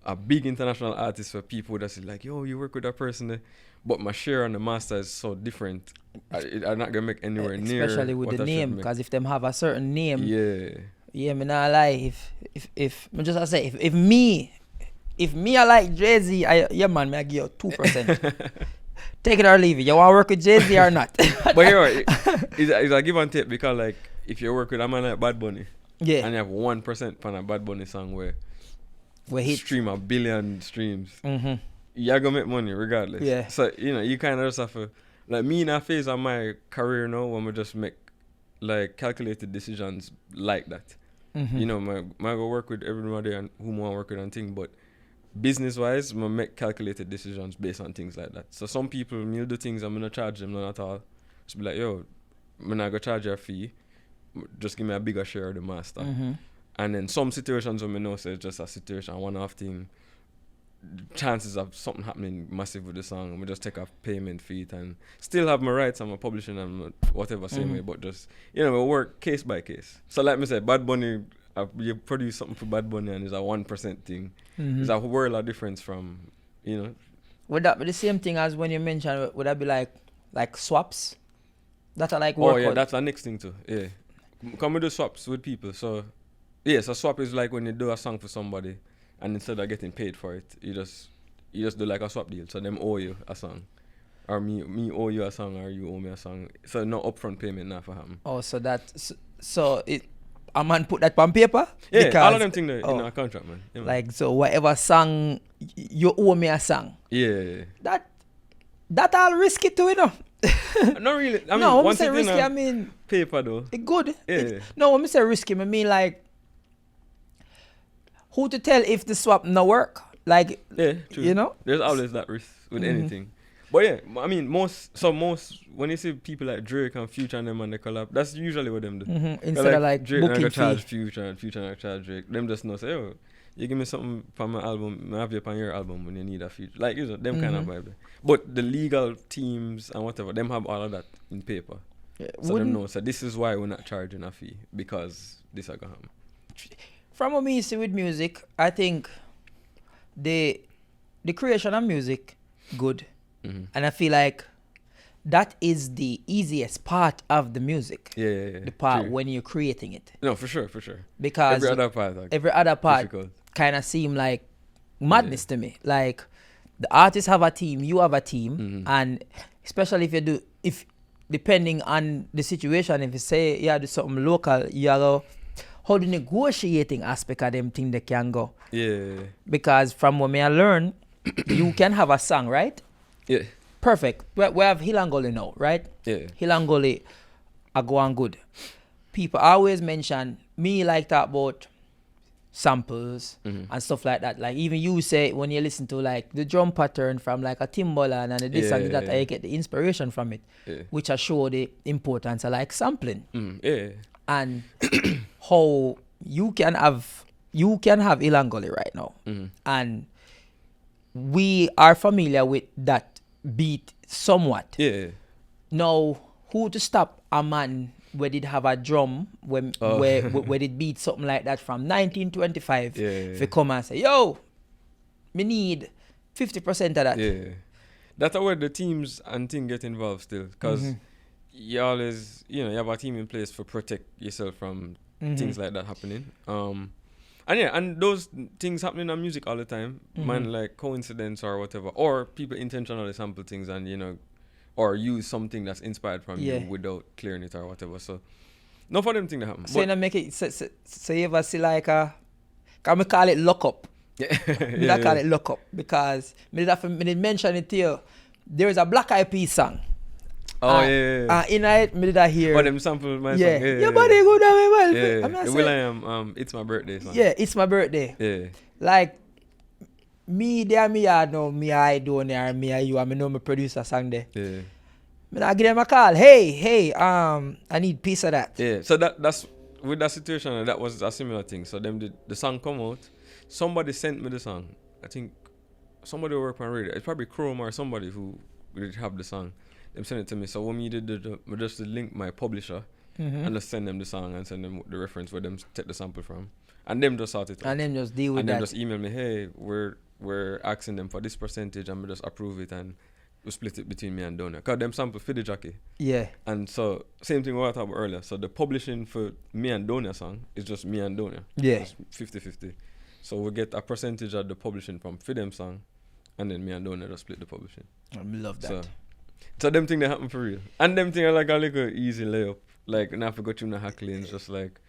a big international artist where people that's like, yo, you work with that person there. But my share on the master is so different. I'm not gonna make anywhere near. Especially with the name, because if them have a certain name, me not lie. If me I like Jay-Z, man, me I give you 2%. Take it or leave it. You want to work with Jay-Z or not? But you're right. It's a give and take, because like if you work with a man like Bad Bunny, and you have 1% on a Bad Bunny song where stream 1 billion streams, you're gonna make money regardless. Yeah. So you kind of just have to, like me in a phase of my career now when we just make like calculated decisions like that. My go work with everybody and whom I work with and thing, but business wise, I make calculated decisions based on things like that. So some people will do things I'm gonna charge them not at all. Just be like, yo, I'm not gonna charge you a fee. Just give me a bigger share of the master. And then some situations when I know say it's just a situation, one-off thing, chances of something happening massive with the song, we just take off payment fee and still have my rights and my publishing and my whatever same way, but just, you know, we work case by case. So like me say, Bad Bunny, you produce something for Bad Bunny and it's a 1% thing. It's a world of difference from, you know. Would that be the same thing as when you mentioned, would that be like swaps? That are like work. Oh yeah, that's the next thing too. Yeah. Come we do swaps with people. So yes, a swap is like when you do a song for somebody and instead of getting paid for it, you just do like a swap deal. So them owe you a song. Or me owe you a song or you owe me a song. So no upfront payment now for him. Oh, so a man put that on paper? Yeah, because, all of them things in our contract, man. Yeah, man. Like, so whatever song, you owe me a song. Yeah. That all risky too, you know. Not really. I mean, no, when I once say it's risky, in I mean paper though. it good. Yeah. No, when I say risky, I mean like who to tell if the swap no work? Like, yeah, true. You know? There's always that risk with anything. But yeah, I mean, most when you see people like Drake and Future and them and they collab, that's usually what them do. Instead of like Drake booking and charge fee. Future and Future and charge Drake. Them just know say, oh, you give me something for my album, I have you on your album when you need a feature. Like, you know, them kind of vibe. But the legal teams and whatever, them have all of that in paper. Yeah, so them know, so this is why we're not charging a fee, because this is going to happen. From what me see with music, I think the creation of music, good. And I feel like that is the easiest part of the music. Yeah. The part true. when you're creating it. No, for sure. Because every other part kind of seem like madness to me. Like the artists have a team, you have a team, and especially if depending on the situation, if you say you do something local, you are how the negotiating aspect of them thing they can go. Yeah. Because from what I learn, you can have a song, right? Yeah. Perfect. We have Hill and Gully now, right? Yeah. Hill and Gully are going good. People always mention me like that about samples and stuff like that. Like even you say when you listen to like the drum pattern from like a Timbaland and this and that, I get the inspiration from it, which I show the importance of like sampling. And how you can have Hill and Gully right now, and we are familiar with that beat somewhat. Yeah. Now, who to stop a man where did have a drum where it beat something like that from 1925? If you come and say, yo, me need 50% of that. Yeah. That's where the teams and thing get involved still, because you always, you have a team in place for protect yourself from things like that happening. And those things happening on music all the time, man, like coincidence or whatever, or people intentionally sample things and or use something that's inspired from you without clearing it or whatever. So, no for them thing to happen. So you make it. So you ever see like can we call it lock up? I call it lock up because me did mention it to you. There is a Black Eyed Peas song. Oh yeah. In it, me did I hear. Oh, them sample my song. Yeah, body good well. Yeah. Will I am It's My Birthday song. Yeah, It's My Birthday. Yeah. Like me there, me I know me I don't there, me you and me know me produce a song there. Yeah. Me I give them a call. Hey, I need piece of that. Yeah. So that's with that situation, that was a similar thing. So them did the song come out. Somebody sent me the song. I think somebody work on radio. It's probably Chrome or somebody who did have the song. Them sent it to me. So when we did we just link my publisher and just send them the song and send them the reference where them take the sample from. And them just sort it out. And them just deal with and that. And them just email me, hey, we're asking them for this percentage and we just approve it and we split it between me and Donor. Because them sample for the jockey. Yeah. And so same thing we were talking about earlier. So the publishing for me and Donor song is just me and Donor. Yeah. It's 50-50. So we get a percentage of the publishing from Fidem song and then me and Donor just split the publishing. I love that. So them thing that happen for real. And them thing are like a little easy layup. Like now if we go through the hackling, just like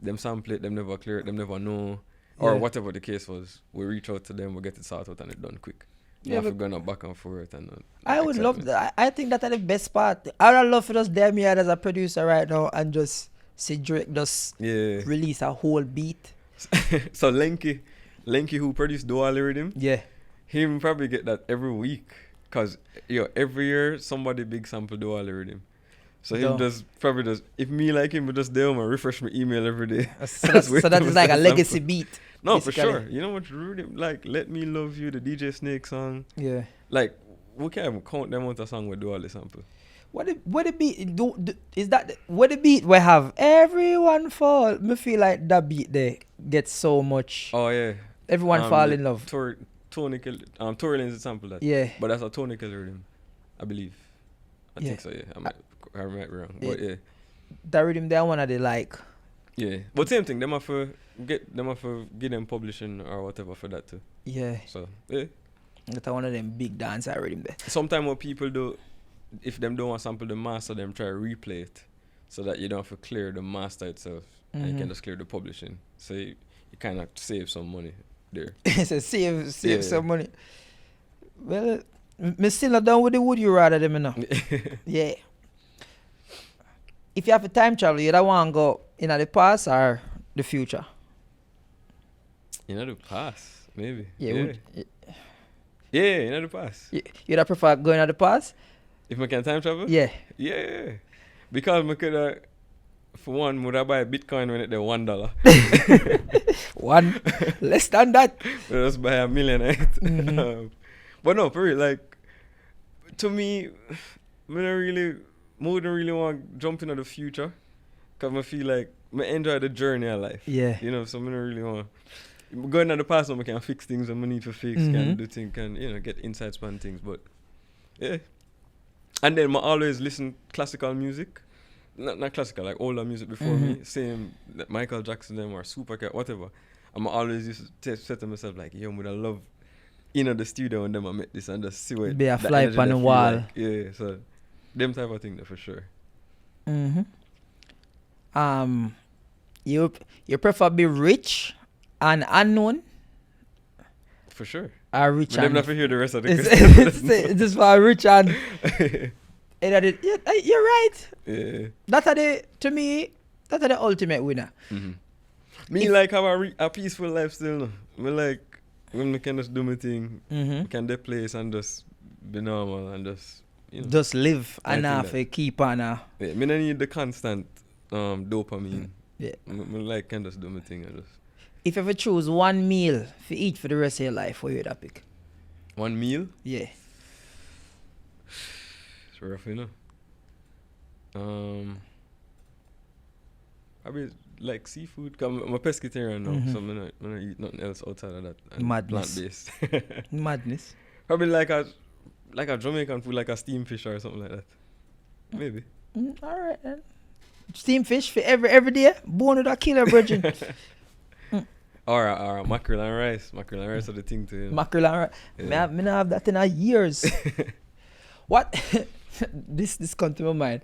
them sample it, them never clear it, them never know. Or whatever the case was. We reach out to them, we get it sorted out and it done quick. Yeah, if we're going back and forth and I would love that. I think that's the best part. I would love for just damn me as a producer right now and just see Drake just release a whole beat. So Lenky who produced Dual Riddim, him probably get that every week. Cause every year somebody big sample Dual Riddim. So he just probably just, if me like him, but just there, I refresh my email every day. So that is like a legacy beat. No, basically. for sure. You know what really, like, Let Me Love You, the DJ Snake song. Yeah. Like, we can't even count them out a song we do all the sample. What the beat is that? What the beat we have? Everyone fall. Me feel like that beat there gets so much. Oh yeah. Everyone fall in love. Tory Lanez sample that. Yeah. But that's a Tony Killer rhythm, I believe. I think so. Yeah. I might be wrong, but yeah. That rhythm there one of the like. Yeah, but same thing. Them have to get them publishing or whatever for that too. Yeah. So yeah. That's one of them big dance rhythm there. Sometimes what people do, if them don't want to sample the master, them try to replay it, so that you don't have to clear the master itself, and you can just clear the publishing. So you kind of save some money there. So save some money. Well, me still not done with the would you rather them enough. Yeah. If you have a time travel, you don't want to go in the past or the future? In the past, maybe. Yeah. In the past. You'd prefer going to the past? If I can time travel? Yeah. Yeah. Because I could, for one, would I buy Bitcoin when it's $1? One. Less than that. Just buy $1 million. Mm-hmm. But no, for real, like, to me, I wouldn't really want to jump into the future. Because I feel like I enjoy the journey of life. Yeah. You know, so I don't really want to. Going to the past, I can fix things when I need to fix, can do things, can, get insights on things. But, yeah. And then I always listen classical music. Not classical, like older music before me. Same, like Michael Jackson them or Supercat, whatever. I'm always used to say to myself, like, yo, I love the studio and then I met this and just see what. Be a fly up on the wall. Like. Yeah, so them type of thing there for sure. You prefer be rich and unknown? For sure. Or rich and... and... never hear the rest of the question. Just for rich and... You're right. Yeah. To me, that's the ultimate winner. Me like have a peaceful life still. No? Me like when I can just do my thing, can the place and just be normal and just just live enough to keep on. Yeah, me don't need the constant dopamine. Yeah. Me like can just do my thing and just. If you ever choose one meal to eat for the rest of your life, what would you pick? One meal? Yeah. It's rough, you know. I mean, like seafood. Cause I'm a pescatarian now, so I'm not eat nothing else outside of that. And Madness. Plant-based. Madness. Probably like a Jamaican food, like a steamed fish or something like that. Maybe. All right then. Steamed fish for every day. Born with a killer virgin. Or mackerel and rice. Mackerel and rice are the thing too. Mackerel and rice. Yeah. Me not have that in years. What? this come to my mind.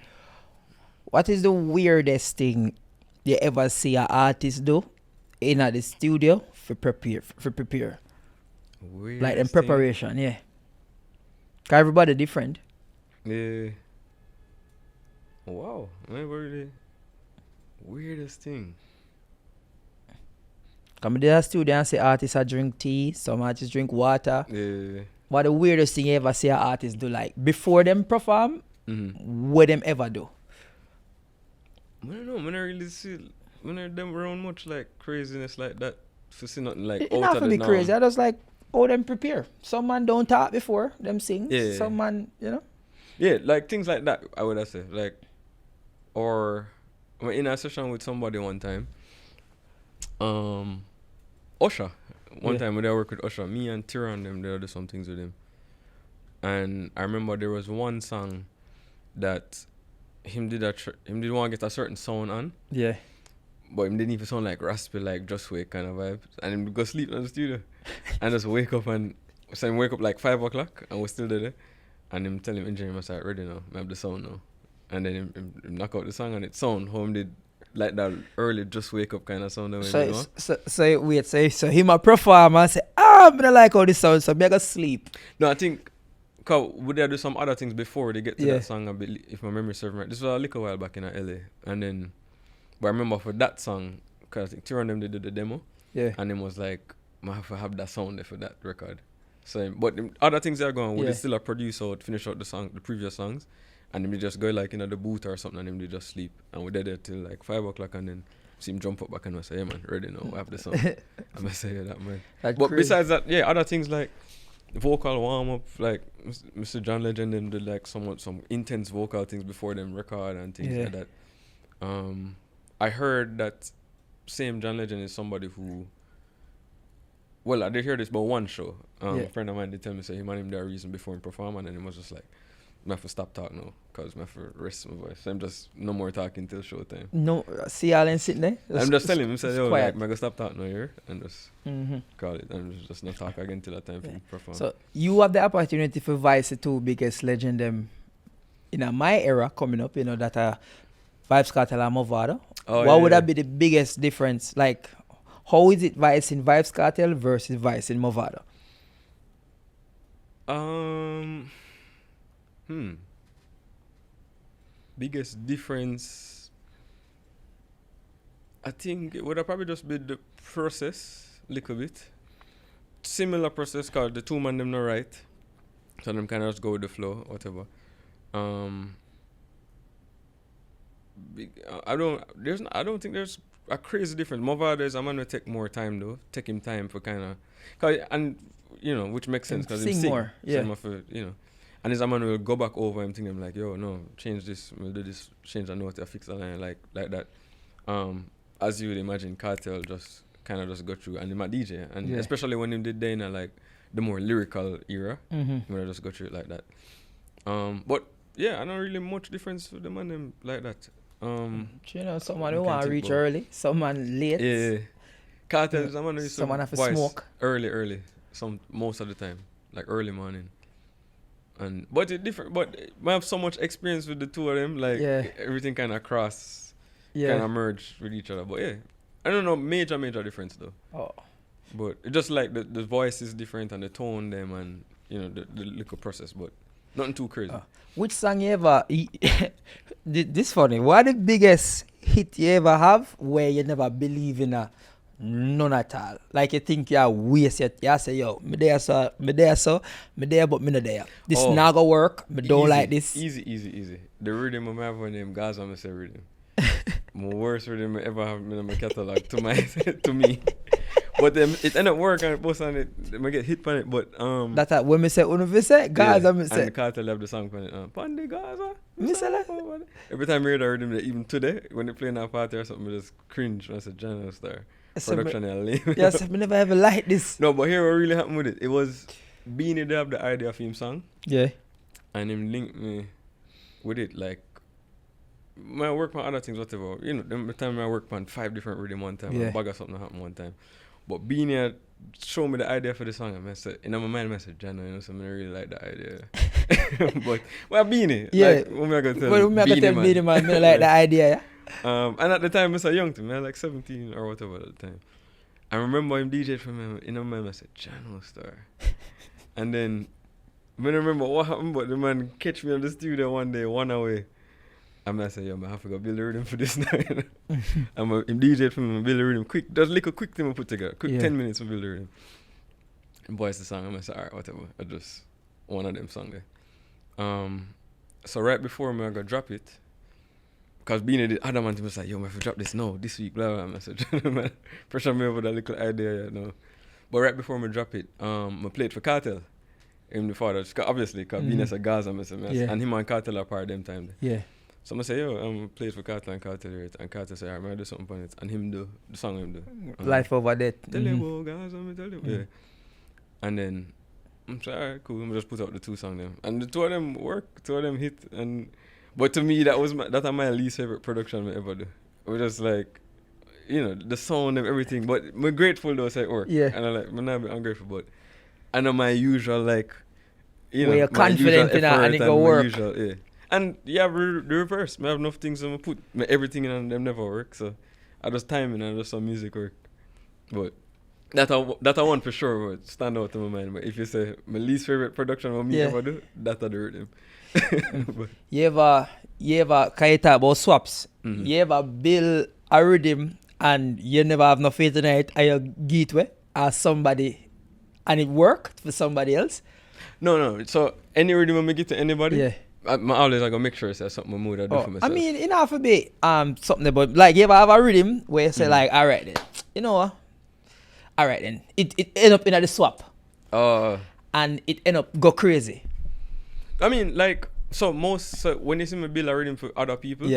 What is the weirdest thing you ever see an artist do in the studio for prepare? Weirdest like in preparation, thing? Yeah. Cause everybody different. Yeah. Wow. Really weirdest thing. Come to the studio and say artists drink tea, some artists drink water. Yeah. What the weirdest thing you ever see an artist do, like before them perform, what them ever do? I don't know. I don't really see them around much like craziness like that. To see nothing like It out not of to the be norm. crazy. I just like how them prepare. Some man don't talk before them sing. Yeah. Some man, Yeah, like things like that. I would have said like, or I'm in a session with somebody one time. Usher. One time when I work with Usher, me and Tira and them, they do some things with him. And I remember there was one song that him did want to get a certain sound on. Yeah. But him didn't even sound like raspy, like Just Wake kind of vibe. And him go sleep in the studio. And just wake up like 5 o'clock and we're still there. And him tell him engineer must start ready now. I have the sound now. And then him knock out the song and it sound how him did like that early Just Wake Up kind of sound. So him a performer say, I'm gonna like how this sounds, so I'm gonna sleep. No, I think would they do some other things before they get to that song? If my memory serves me right. This was a little while back in LA. And then, but I remember for that song, because I think Tira and them they did the demo. Yeah. And then was like, I have to have that sound there for that record. So, but other things that are going, would they still produce or finish out the previous songs, And then we just go like in the booth or something, and then we just sleep. And we're there till like 5 o'clock, and then see him jump up back and I say, "Hey man, ready now? I have the song." I'm gonna say, "Yeah, that man." But crazy. besides that, yeah, other things like vocal warm up, like Mr. John Legend, them did like some intense vocal things before them record and things like that. I heard that same John Legend is somebody who. Well, I did hear this about one show. A friend of mine did tell me, say him and him there a reason before him perform, and then he was just like, I have to stop talking now, because I have to rest my voice. So I'm just no more talking till show time. No, see y'all in sitting there? I'm just telling him, say, yo, quiet. like, I'm going to stop talking now here, and just call it, and just not talk again till that time for him to perform. So you have the opportunity for Vice two biggest legend them in my era coming up, that are Vibes Cartel and Movado. What would that be the biggest difference? Like, how is it Vice in Vibes Cartel versus Vice in Movado? Biggest difference, I think it would have probably just been the process, little bit. Similar process, cause the two man them not right, so them kind of just go with the flow, whatever. I don't think there's a crazy difference. Movado is a man will take more time though, take him time for kind of, and which makes sense because he sing more, yeah. So and his man will go back over him, think him like, yo, no, change this, we'll do this, change the note, fix the line, like that. As you would imagine, Cartel just kind of just go through, and him a DJ, and especially when him did Dana, like the more lyrical era, he would just go through it like that. But yeah, I don't really much difference for the man them like that. Someone who want to reach early, someone late. Yeah, Cartel is someone who someone have to smoke early, most of the time, like early morning. But it's different. But I have so much experience with the two of them. Like everything kind of cross, kind of merge with each other. But yeah, I don't know major difference though. Oh, but it's just like the voice is different and the tone them and the little process. But nothing too crazy. Which song you ever? This funny. What the biggest hit you ever have where you never believe in a none at all? Like you think you waste it. You say, yo, me there, but me not there. This not gonna work. Me don't like this. Easy. The rhythm I have one name Gaza, I say rhythm. My worst rhythm I ever have in my catalog to me. But it ended up working and post on it. I get hit on it, but that's when me say say Gaza, me say. And the Cartel love the song on it. Pandi Gaza. Me say that. Every time I hear the rhythm, even today when they play in a party or something, I just cringe. I said, General Star. Production and lame. Yes, I never ever liked this. No, but here what really happened with it. It was Beanie they have the idea of him song. Yeah. And him linked me with it. Like I work on other things, whatever. The time I worked on 5 different rhythm one time, a bag of something happened one time. But Beanie showed me the idea for the song, and I said, in my mind, I said, Jano, so I really like the idea. But Beanie, like, what am I gonna tell Beanie man, I like the idea, yeah. And at the time, I was young to me, like 17 or whatever at the time. I remember him DJ from him. In my mind, I said, Jano Star. And then, I don't remember what happened, but the man catch me in the studio one day, one away. And I said, yo, I have to go build a rhythm for this now. I'm DJ from him, build a rhythm quick. Just like a quick thing I put together. Quick 10 minutes to build a rhythm. And voice the song. I'm like, alright, whatever. I just one of them songs there. So right before I go drop it, because being the other man was like, yo, I have to drop this now, this week, blah, blah. I said, man, pressure me over that little idea, you know. But right before I drop it, I played for Cartel. Him the father, obviously, because being as a Gaza, and him and Cartel are part of them time. Yeah. So I say, yo, I'm played for Cartel and Cartel here, and Cartel say, alright, I'm do something on it, and him do the song him do. Life over death. Tell him, oh, Gaza, tell him. Yeah. And then I'm like, alright, cool. I'm just put out the 2 songs them, and the 2 of them work, 2 of them hit, and but to me that was my least favorite production I ever do. It was just like, the sound and everything. But I'm grateful though, say it work. Yeah. And I'm not ungrateful, but I know my usual like, where you're confident in and it go work. Usual, yeah. And the reverse. I have enough things I'm put everything in and them never work. So I just timing and just some music work. But that I want for sure would stand out in my mind. But if you say my least favorite production of me ever do, that's the rhythm. You ever can you talk about swaps? Mm-hmm. You ever build a rhythm and you never have no faith in it and you gateway or somebody and it worked for somebody else? No. So any rhythm I get to anybody, I'm always like, gonna make sure it's something my mood I do for myself. I mean, it have to be something about, like, if I have a rhythm where you say, like, all right then, you know what? All right then. It end up in the swap. And it end up go crazy. I mean, like, so when you see me build a rhythm for other people,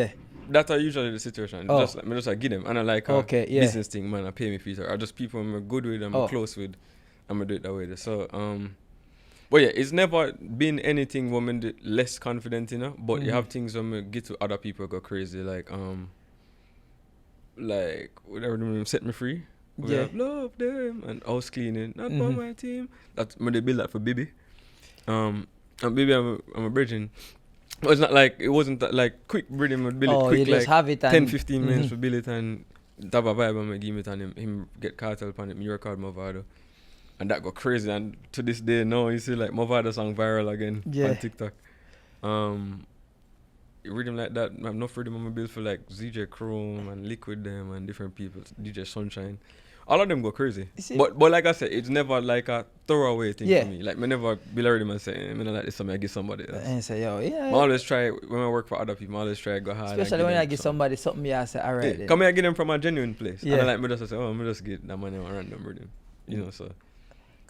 that's usually the situation. Just like give them, and I like business thing, man. I pay me fees, or just people I'm good with, I'm close with, I'm gonna do it that way. So but yeah, it's never been anything women less confident, you know. But you have things when we get to other people go crazy, like whatever them set me free. We have love them and house cleaning, not by my team. That's when they build that for Bibi. And Bibi, I'm a virgin. It's not like it wasn't that, like quick Riddim would build it quick, you just like have it 10-15 minutes to build it and have a vibe and give it and him get cartel upon it. Me record Movado. And that got crazy, and to this day now you see like Movado song viral again on TikTok. Rhythm like that, I have enough rhythm on my bill for like ZJ Chrome and Liquid them and different people, DJ Sunshine. All of them go crazy. But like I said, it's never like a throwaway thing for me. Like me never build a rhythm and say, I'm not like this something I give somebody else. And say, yo, I always try, when I work for other people, I always try to go hard. Especially when I give somebody something, I say, all right. Yeah. Come here, I get them from a genuine place. And I like me just say, me just get that money on random rhythm. You know, so.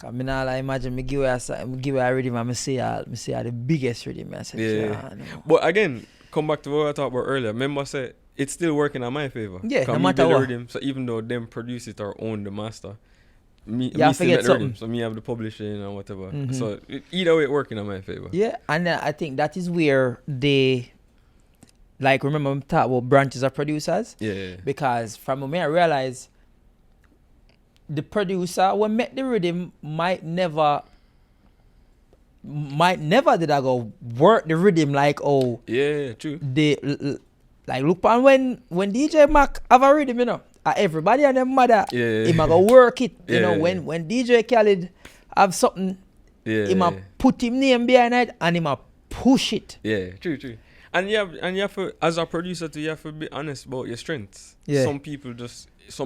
I mean, I imagine me give her a rhythm and I see the biggest rhythm. I say, But again, come back to what I talked about earlier. Remember, I said it's still working in my favor. Yeah, no matter what. Rhythm, so even though them produce it or own the master, me forget still get the something. rhythm. So me have the publishing and whatever. So either way, it working in my favor. Yeah, and I think that is where they, like, remember we talk about branches of producers. Yeah. Because from when I realize the producer when make the rhythm might never did I go work the rhythm like true. They like look on when DJ Mac have a rhythm, you know, everybody and their mother he might go work it, you know. When DJ Khaled have something, he might put him name behind it and he might push it. Yeah, true. And you have to, as a producer too, you have to be honest about your strengths. Some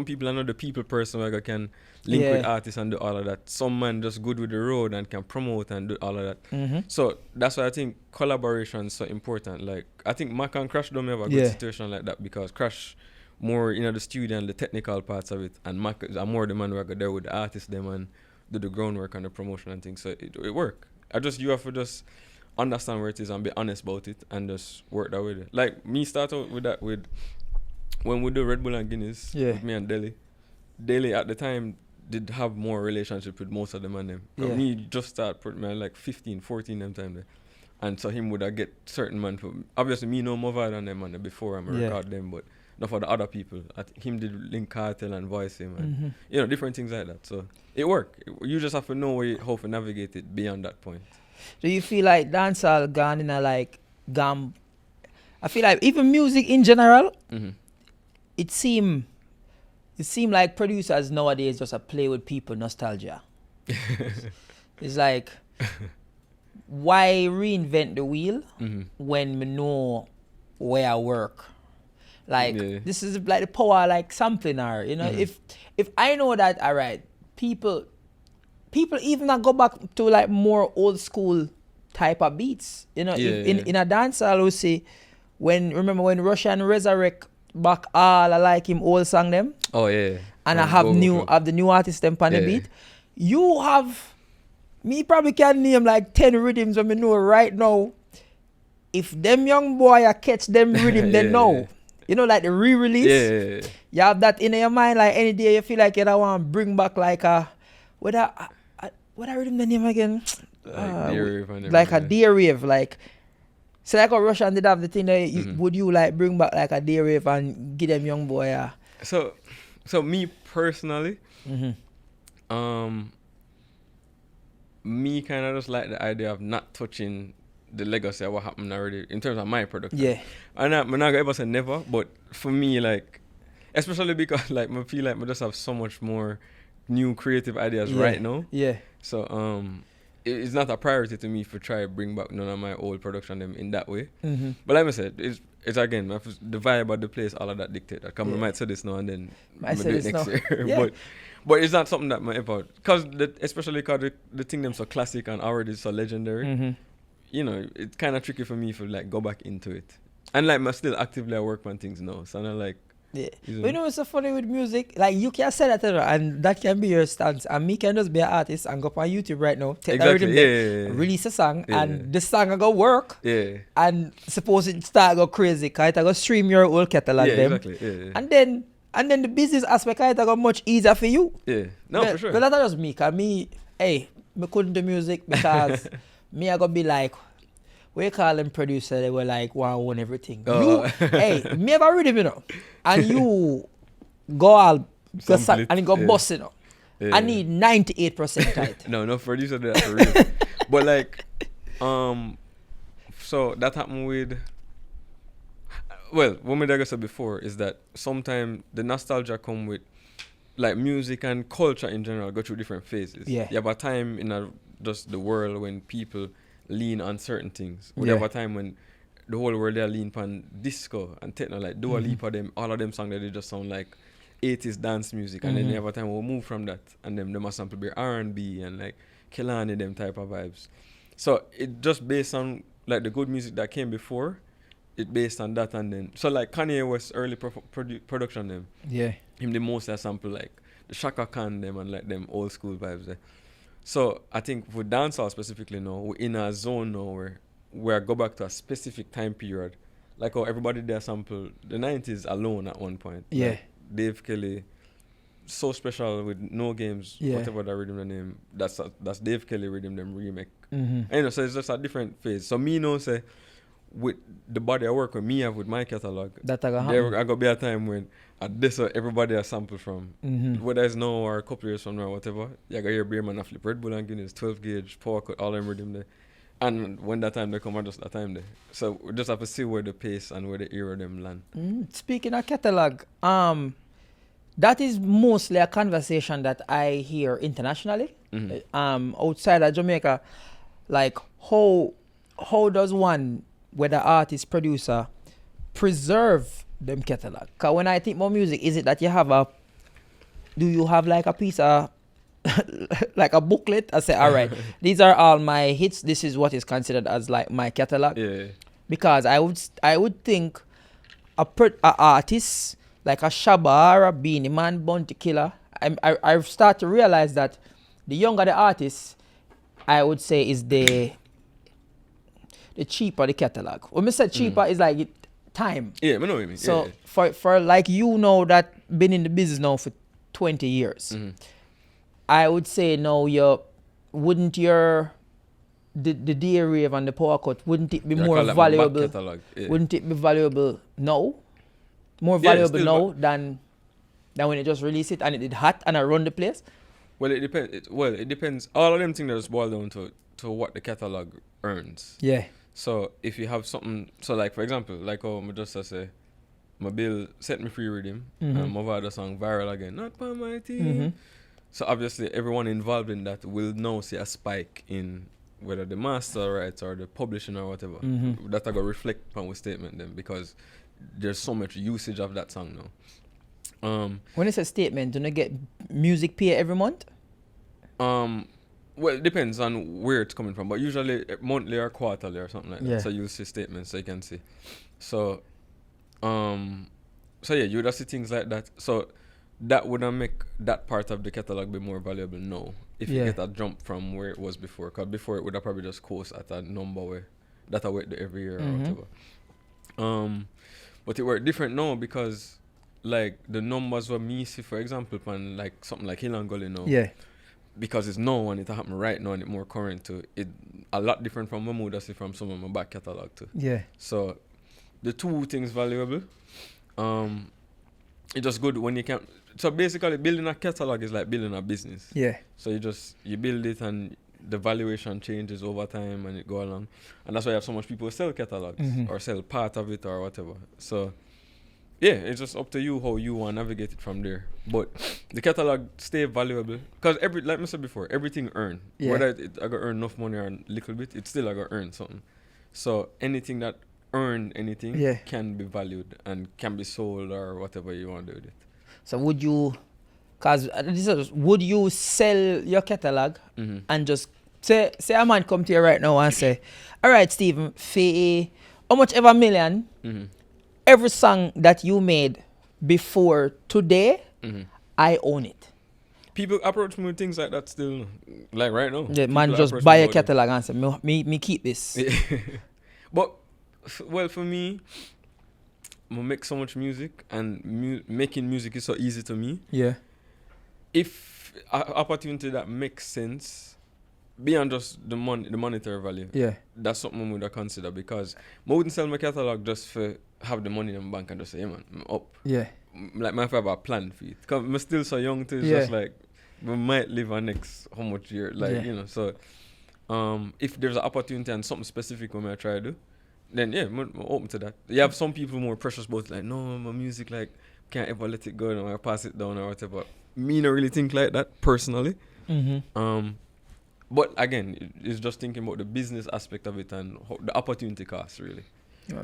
people are not the people person where can link with artists and do all of that. Some man just good with the road and can promote and do all of that. So that's why I think collaboration is so important. Like I think Mac and Crash don't have a good situation like that, because Crash more the studio and the technical parts of it, and Mac is more the man who go there with the artists them and do the groundwork and the promotion and things. So it work. You have to just understand where it is and be honest about it and just work that way. Like me start out with that with when we do Red Bull and Guinness with me and Deli. Deli at the time did have more relationship with most of them and them. Me just start put me like 15, 14 them time there. And so him would have get certain man for obviously me know Movad and them and before I'm record them, but not for the other people. Him did link cartel and voice him and different things like that. So it work. You just have to know how to navigate it beyond that point. Do you feel like dancehall gone in a like I feel like even music in general, it seem like producers nowadays just play with people nostalgia. It's like, why reinvent the wheel when we know where I work? Like this is like the power like sampling or if I know that alright, people even not go back to like more old school type of beats. In a dancehall we see remember when Russian resurrect back all I like him old song them. Oh yeah. And I have the new artist them on the beat. You have me probably can name like 10 rhythms when me know right now. If them young boy I catch them rhythm they know. You know, like the re-release. You have that in your mind like any day you feel like you don't want to bring back like a what I rhythm the name again? Like a deer rave, like so like a Russian did have the thing that would you like bring back like a deer rave and give them young boy So me personally, me kind of just like the idea of not touching the legacy of what happened already in terms of my production. Yeah. I'm not gonna ever say never, but for me, like, especially because like I feel like I just have so much more new creative ideas right now. Yeah. So it's not a priority to me to try to bring back none of my old production them in that way. But like I said, it's again the vibe of the place, all of that dictate that. Come, I might say this now and then maybe do it next year. But it's not something that my ever, because especially because the thing them so classic and already so legendary. you know, it's kind of tricky for me to like go back into it. And like, I'm still actively at work on things now. So I'm not like, yeah. But you know what's so funny with music? Like you can say that and that can be your stance. And me can just be an artist and go up on YouTube right now, take exactly, that rhythm, release a song, Yeah. and the song I go work. Yeah. And suppose it start go crazy, cause it go stream your whole catalog them. Exactly. Yeah. And then the business aspect it go much easier for you. Yeah. No, but, for sure. But that's just me, cause me couldn't do music because me I go be like, we call them producer, they were like one everything. You me have a rhythm, you know, and you go all and it go bust, you know. I need 98% tight. No producer did that for real. But like, so that happened with. Well, what my dad said before is that sometimes the nostalgia come with, like, music and culture in general go through different phases. Yeah. You have a time in just the world when people lean on certain things. We have a time when the whole world they lean on disco and techno, like Dua Lipa, them, all of them songs that they just sound like 80s dance music. And then you have a time we'll move from that and then they must sample be R&B and like Kelani, them type of vibes. So it just based on like the good music that came before, it based on that. And then so like Kanye West early production them, him the most I sample like the Shaka Khan them and like them old school vibes there. So I think for dancehall specifically now, we're in a zone now where I go back to a specific time period. Like how everybody there sample the 90s alone at one point. Yeah. Like Dave Kelly, so special with No Games, whatever that rhythm the name. That's Dave Kelly rhythm them remake. And you know, so it's just a different phase. So me know say with the body I work with, me have with my catalog, that I got be a time when at this everybody a sample from, whether it's now or a couple years from now or whatever, you got your beer man a flip Red Bull and Guinness, 12 gauge, power cut, all them rhythm there. And when that time they come, just that time there. So we just have to see where the pace and where the era them land. Speaking of catalog, that is mostly a conversation that I hear internationally. Outside of Jamaica, like how does one, whether artist, producer, preserve them catalog? Because when I think more music, is it that do you have like a piece of like a booklet? I say, all right, these are all my hits. This is what is considered as like my catalog. Yeah. Because I would think a artist like a Shabba or a Beanie Man, Bounty Killer, I start to realize that the younger the artist, I would say is the cheaper the catalog. When I say cheaper, is like time. Yeah, I know what you mean. So for like you know that been in the business now for 20 years, I would say now the day rave and the power cut, wouldn't it be more valuable? Wouldn't it be valuable now? More valuable now than when you just release it and it did hot and I run the place? Well, it depends. It depends. All of them things just boil down to what the catalog earns. Yeah. So if you have something, so like for example, like how I just say, my bill Set Me Free Riddim, and my other song Viral Again, not by my team. So obviously everyone involved in that will now see a spike in whether the master rights or the publishing or whatever. That I got reflect on with statement then because there's so much usage of that song now. When it's a statement, do you get music pay every month? Well, it depends on where it's coming from, but usually monthly or quarterly or something like that. So you'll see statements so you can see. So you would see things like that. So that wouldn't make that part of the catalog be more valuable now if you get a jump from where it was before. Because before it would have probably just cost at a number where that I wait every year or whatever. But it worked different now because like the numbers were me see for example on like something like Hill and Gully now. Yeah. Because it's now and it happen right now and it more current to it a lot different from my mood I see from some of my back catalog too. Yeah. So the two things valuable. It's just good when you can. So basically building a catalog is like building a business. Yeah. So you build it and the valuation changes over time and it go along. And that's why you have so much people sell catalogs or sell part of it or whatever. So yeah, it's just up to you how you want to navigate it from there. But the catalog stay valuable because like I said before, everything earn. Yeah. Whether I got earn enough money or a little bit, it's still I got earn something. So anything that earn anything can be valued and can be sold or whatever you want to do with it. So would you sell your catalog and just say a man come to you right now and say, all right, Stephen, how much ever million, every song that you made before today, I own it. People approach me with things like that still, like right now. The man just buy a catalog and say, me keep this. But, well, for me, I make so much music, and making music is so easy to me. Yeah. If an opportunity that makes sense, beyond just the monetary value, that's something I would consider, because I wouldn't sell my catalog just for have the money in the bank and just say, yeah, man, I'm up. Yeah. Like, my have a plan for it. Because I'm still so young to, just like, we might live our next how much year, like, you know. So, if there's an opportunity and something specific we might try to do, then I'm open to that. You have some people more precious about, like, no, my music, like, can't ever let it go, and I pass it down or whatever. Me not really think like that personally. But again, it's just thinking about the business aspect of it and the opportunity cost, really.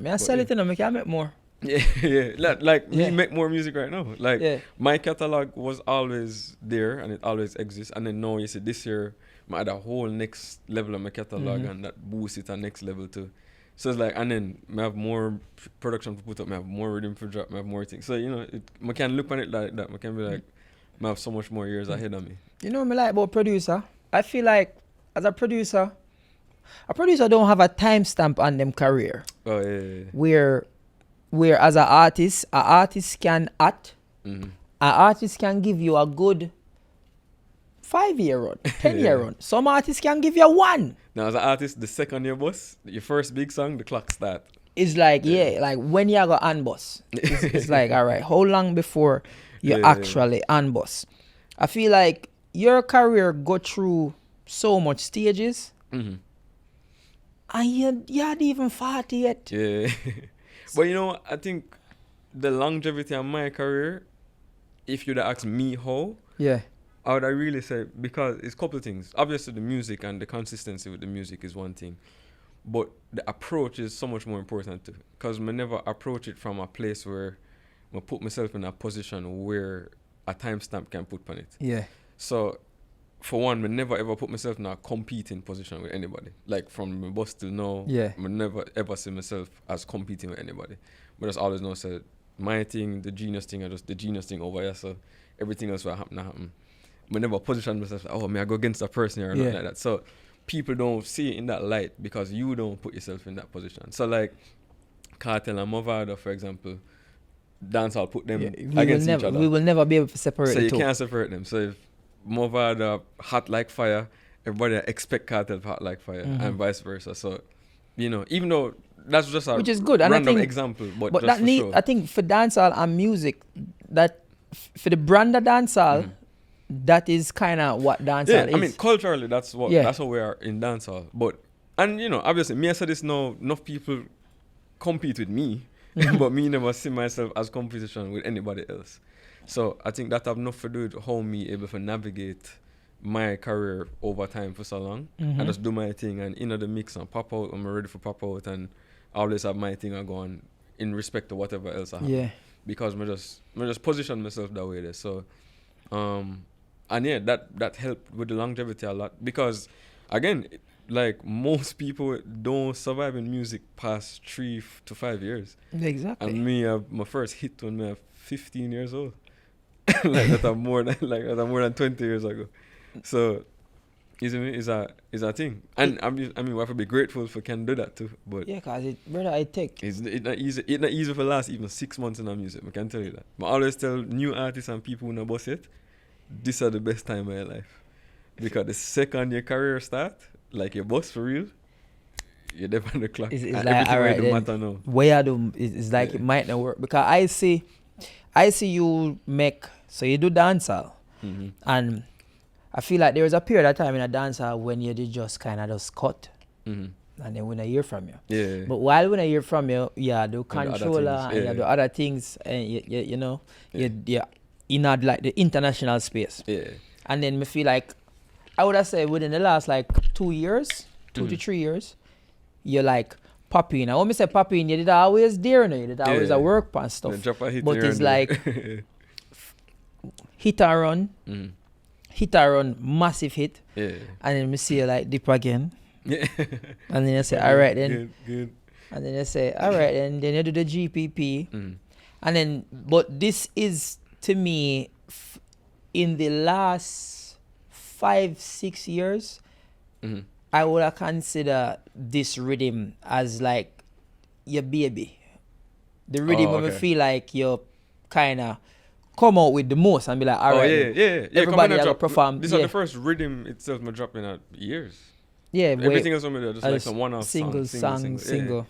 I sell it, I can make more. Me make more music right now. Like, my catalog was always there and it always exists. And then now you see this year, I had a whole next level of my catalog, and that boosts it to next level too. So it's like, and then I have more production to put up, I have more rhythm for drop, I have more things. So, you know, I can look on it like that. I can be like, I have so much more years ahead of me. You know what I like about producer? I feel like as a producer don't have a timestamp on them career. Oh, yeah. Where as an artist can act, an artist can give you a good 5-year run, 10-year run. Some artists can give you 1. Now, as an artist, the second year bus, your first big song, the clock start. It's like, like when you go on bus. It's like, all right, how long before you actually on bus? I feel like your career go through so much stages, and you ain't even 40 yet. Yeah. But you know, I think the longevity of my career, if you'd ask me how, I would really say, because it's a couple of things. Obviously, the music and the consistency with the music is one thing, but the approach is so much more important too. Because I never approach it from a place where I put myself in a position where a timestamp can put on it. Yeah. So, for one, I never ever put myself in a competing position with anybody. Like, from my boss till now, I never ever see myself as competing with anybody. But just always know, so my thing, the genius thing, I just the genius thing over here. So everything else will happen. I never position myself, I go against a person or nothing like that. So people don't see it in that light because you don't put yourself in that position. So like Cartel and Movado, for example, dancehall put them against each other. We will never be able to separate So you two. can't separate them. So if Movado hot like fire, everybody expect Cartel hot like fire, and vice versa. So, you know, even though that's just a which is good. random And I think, example, but that just for sure. I think for dancehall and music, that for the brand of dancehall, that is kind of what dancehall is. I mean, culturally, that's how we are in dancehall. But, and you know, obviously, me I said this now, enough people compete with me, but me never see myself as competition with anybody else. So I think that have enough to do with how me able to navigate my career over time for so long. I just do my thing and in the mix and pop out. I'm ready for pop out and always have my thing I go on in respect to whatever else I have. Yeah. Because I just position myself that way there. So and yeah, that helped with the longevity a lot. Because again, like most people don't survive in music past 3 to 5 years. Exactly. And me, my first hit when I was 15 years old. like that more than 20 years ago. So is a thing. And I mean we have to be grateful for can do that too. But yeah, cause I take. It's not easy for last even 6 months in our music, I can tell you that. But I always tell new artists and people who know boss it, these are the best time of your life. Because the second your career start, like your boss for real, you're there on the clock. It's and like, everything all right, will matter now. Way I do is like it might not work. Because I see you make, so you do dancehall. And I feel like there was a period of time in a dancehall when you did just kind of just cut. And then when I hear from you. Yeah. But while when I hear from you, do And controller and you do other things. And you know, you're in like the international space. Yeah. And then me feel like, I would have said within the last like 2 years, 2 to 3 years, you're like popping. And when me say popping, you did always there, you did always a work and stuff. Drop a hit But here it's and like hit and run, hit or run, massive hit. Yeah. And then me see you like dip again. Yeah. And then you say, all right then. Good. And then you say, all right, and then you do the GPP. Mm. And then, but this is to me, in the last 5-6 years, Mm. I would have consider this rhythm as like your baby. The rhythm when I feel like you kind of come out with the most and be like, all right, everybody will perform. This is the first rhythm itself me dropping at years. Yeah, everything else on me just like some one-off single.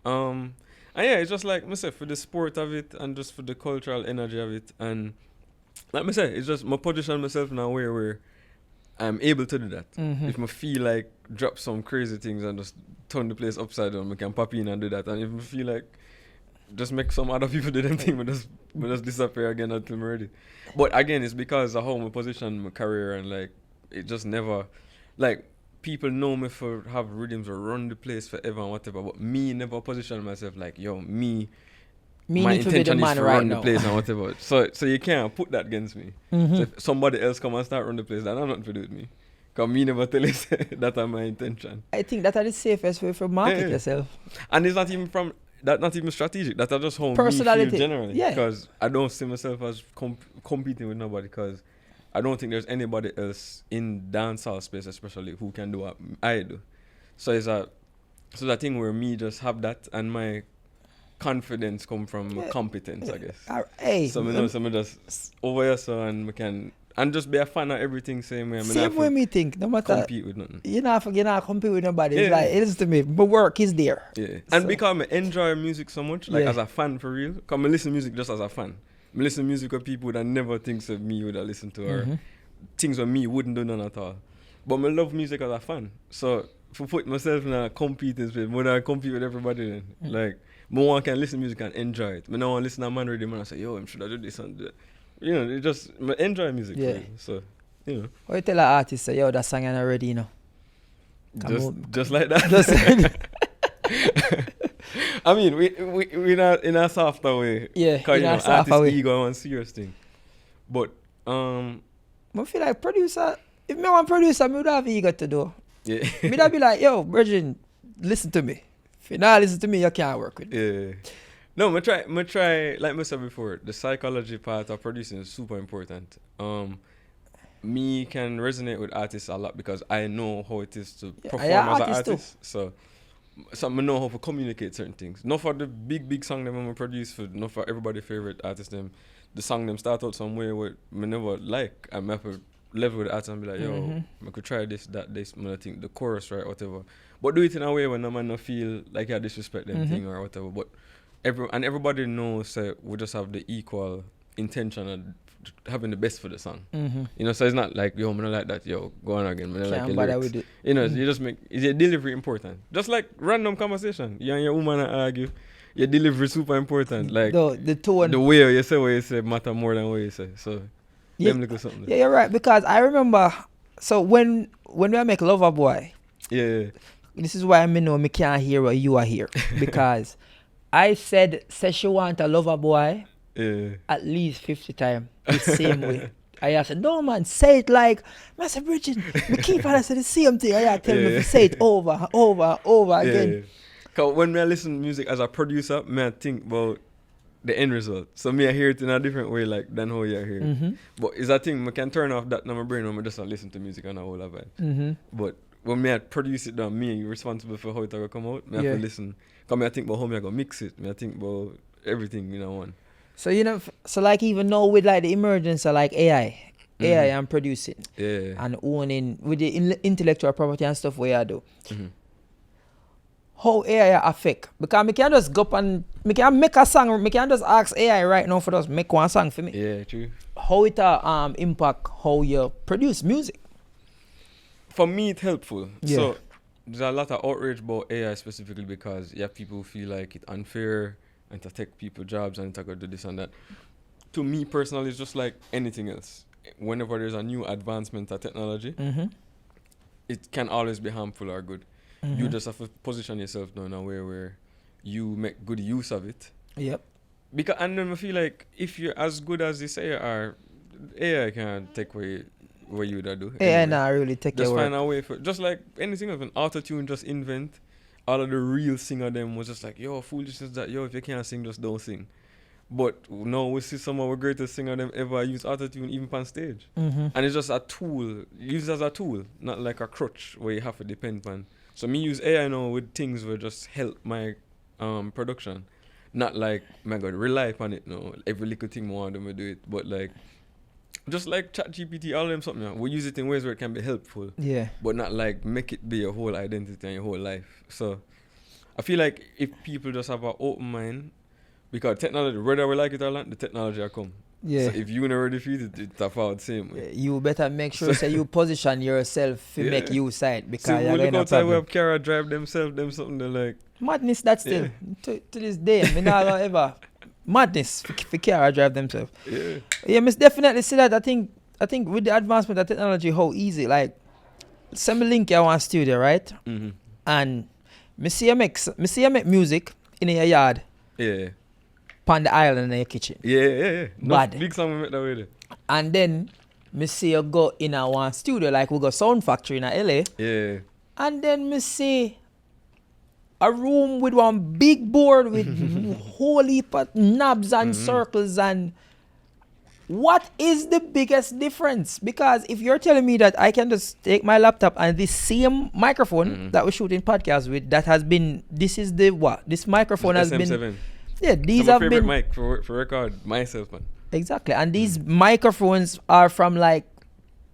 And yeah, it's just like myself for the sport of it and just for the cultural energy of it. And like I said, it's just my position myself now where I'm able to do that. Mm-hmm. If I feel like drop some crazy things and just turn the place upside down, I can pop in and do that. And if I feel like just make some other people do them thing, but just disappear again until I'm ready. But again, it's because of how my position, my career, and like it just never, like people know me for have rhythms or run the place forever and whatever. But me never position myself like, yo, my intention is to run the place and whatever. So you can't put that against me. Mm-hmm. So if somebody else come and start run the place, then I'm not to do with me. Because me never tell you that are my intention. I think that are the safest way for market yourself. And it's not even not even strategic. That are just how personality. me feel generally. Yeah. Because I don't see myself as competing with nobody. Because I don't think there's anybody else in dancehall space, especially, who can do what I do. So it's that thing where me just have that and my confidence come from competence, I guess. Hey, so me just over here so and we can and just be a fan of everything same way. Same way me think. No matter compete with nothing. You not compete with nobody. It's like it is to me. My work is there. Yeah. And because I enjoy music so much, like as a fan for real. Because I listen to music just as a fan. I listen to music of people that never thinks of me would have listened to or things that me wouldn't do none at all. But I love music as a fan. So if I put myself in a competing space, more than I compete with everybody then. Like more can listen to music and enjoy it. I don't want to listen to a man Riddim and I say, yo, I should I do this and do that. You know, it just enjoy music. Yeah. For you. So, you know. What you tell an artist, say, yo, that song ain't already, you know. Just like that. I mean, we not in a softer way. Yeah, because, you know, artist ego and serious thing. But, I feel like producer, if me want producer, me would have ego to do. Yeah. Me would be like, yo, Virgin, listen to me. If you not listen to me, you can't work with me. Yeah. No, me try, like I said before, the psychology part of producing is super important. Me can resonate with artists a lot because I know how it is to perform as an artist. So I know how to communicate certain things. Not for the big song that I'm gonna produce, not for everybody's favorite artist them. The song them start out somewhere where me never like. I'm have to level with the artist and be like, yo, I could try this, I think the chorus right, whatever. But do it in a way when no man not feel like you disrespect them thing or whatever. But everybody knows that we just have the equal intention of having the best for the song. You know, so it's not like, yo, I'm not like that, yo, go on again. Like with it. You know, you just is your delivery important. Just like random conversation. You and your woman argue, your delivery super important. Like the tone, the way you say matter more than what you say. So them look at something. Yeah, you're right. Because I remember, so when we make Lover Boy, this is why I know me can't hear what you are here. Because I said she want a Lover Boy at least 50 times the same way. I said, no man, say it like, I said, Bridget, we keep on saying the same thing. I tell me to say it over again. Because when I listen to music as a producer, I think about the end result. So I hear it in a different way like than how you hear it. But it's a thing, I can turn off that in my brain when I just listen to music and a whole of it. But when I produce it down, me responsible for how it will come out. I have to listen. Because I think about how I go mix it. I think about everything in one. So you know, so like even now with like the emergence of like AI and producing and owning with the intellectual property and stuff where I do. How AI affect? Because I can just go up and I can make a song. I can just ask AI right now for just make one song for me. Yeah, true. How it impact how you produce music? For me, it's helpful. Yeah. So there's a lot of outrage about AI specifically because people feel like it's unfair and to take people's jobs and to go do this and that. To me personally, it's just like anything else. Whenever there's a new advancement of technology, it can always be harmful or good. You just have to position yourself now in a way where you make good use of it. Yep. And then I feel like if you're as good as you say you are, AI can take away what you would do. Yeah, anyway. nah, really take Just your find work. a way for just like anything of an auto-tune, just invent. All of the real singer them was just like, yo, foolishness that, yo, if you can't sing, just don't sing. But now we see some of our greatest singer them ever use auto-tune even on stage. Mm-hmm. And it's just a tool, used as a tool, not like a crutch where you have to depend on. So me use AI now with things where just help my production. Not like, my God, rely upon it now. Every little thing more them to do it. But like, just like ChatGPT, all them something. We use it in ways where it can be helpful. Yeah. But not like make it be your whole identity and your whole life. So I feel like if people just have an open mind, because technology, whether we like it or not, the technology will come. Yeah. So if you never defeat it, it's a fault same way. You better make sure say you position yourself to make you side because So you're we going look to outside, we problem. have Cara drive themselves, them something they're like. Madness that still. To this day, me not gonna ever. Madness for Cara drive themselves. Yeah. Yeah, miss definitely see that. I think with the advancement of technology, how easy. Like, send me link you one studio, right? Mm-hmm. And me see you make music in your yard, Yeah. on the island in your kitchen. Yeah. No Bad. big song we make that way there. And then me see you go in a one studio, like we go Sound Factory in a LA. Yeah. And then me see a room with one big board with whole heap of knobs and circles and what is the biggest difference? Because if you're telling me that I can just take my laptop and this same microphone that we're shooting podcasts with, that has been, this is the what? This microphone has SM7. been, yeah, these my have favorite been, mic for record myself, man. exactly. And these microphones are from like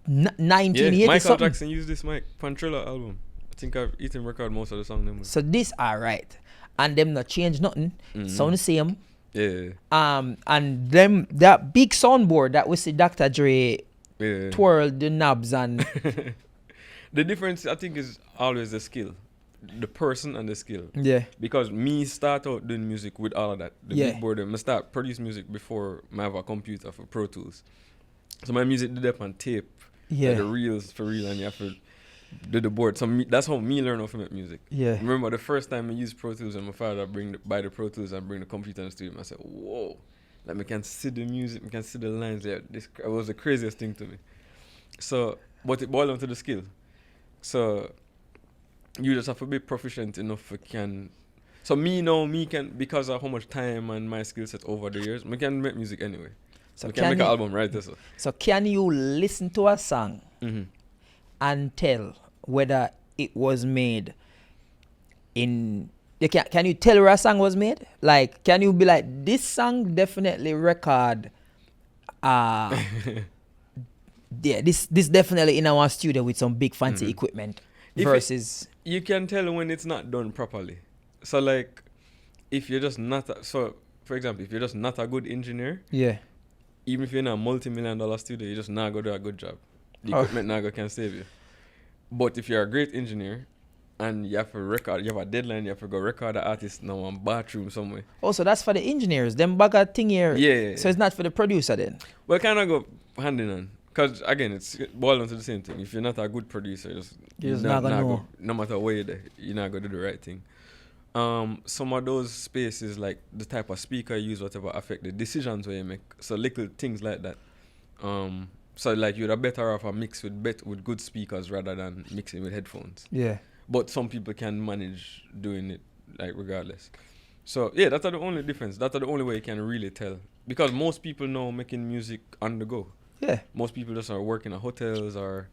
1980 Yeah, Michael something. Jackson used this mic for Thriller album. I think I've eaten record most of the song them. So this alright. And them not change nothing. Sound the same. Yeah. And them that big soundboard that we see Dr. Dre Yeah. twirl the knobs and The difference I think is always the skill. The person and the skill. yeah. Because me start out doing music with all of that. The Yeah. big board, I start produce music before I have a computer for Pro Tools. So my music did up on tape. Yeah. Like the reels for real, and you have to do the board. So that's how me learn how to make music. Yeah. Remember the first time I used Pro Tools and my father buy the Pro Tools and bring the computer in the studio. I said, whoa, like I can see the music, I can see the lines there. This was the craziest thing to me. So, but it boiled down to the skill. So you just have to be proficient enough to can. So me can, because of how much time and my skill set over the years, I can make music anyway. So I can make an album right there. So can you listen to a song and tell whether it was made in can you tell where a song was made? Like, can you be like, this song definitely record yeah, this definitely in our studio with some big fancy equipment versus You can tell when it's not done properly. So like, if you're just not for example, if you're just not a good engineer, yeah. even if you're in a multi-million-dollar studio, you just not go do a good job. The equipment not go can save you. But if you're a great engineer and you have to record, you have a deadline, you have to go record the artist now in a bathroom somewhere. Also, that's for the engineers. Them bugger thing here. Yeah. So it's not for the producer then. Well, kind of go hand in hand. Because again, it's boiled down to the same thing. If you're not a good producer, You're just not gonna know. no matter where you're there, you're not going to do the right thing. Some of those spaces, like the type of speaker you use, whatever, affect the decisions where you make. So little things like that. So like you're better off a mix with good speakers rather than mixing with headphones. Yeah. But some people can manage doing it like regardless. So yeah, that's the only difference. That's the only way you can really tell. Because most people know making music on the go. Yeah. Most people just are working at hotels or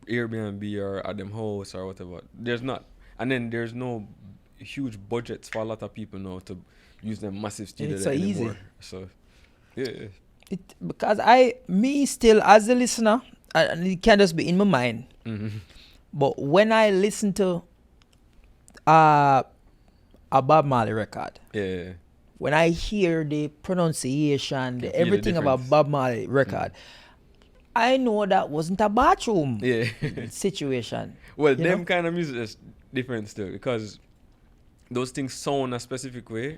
Airbnb or at them house or whatever. There's not. And then there's no huge budgets for a lot of people now to use them massive studio It's so anymore. easy. So yeah. Because me still as a listener, and it can just be in my mind. But when I listen to a Bob Marley record, Yeah. when I hear the pronunciation, Can feel the everything about difference. Bob Marley record, I know that wasn't a bathroom Yeah. situation. Well, You them know? kind of music is different still because those things sound a specific way.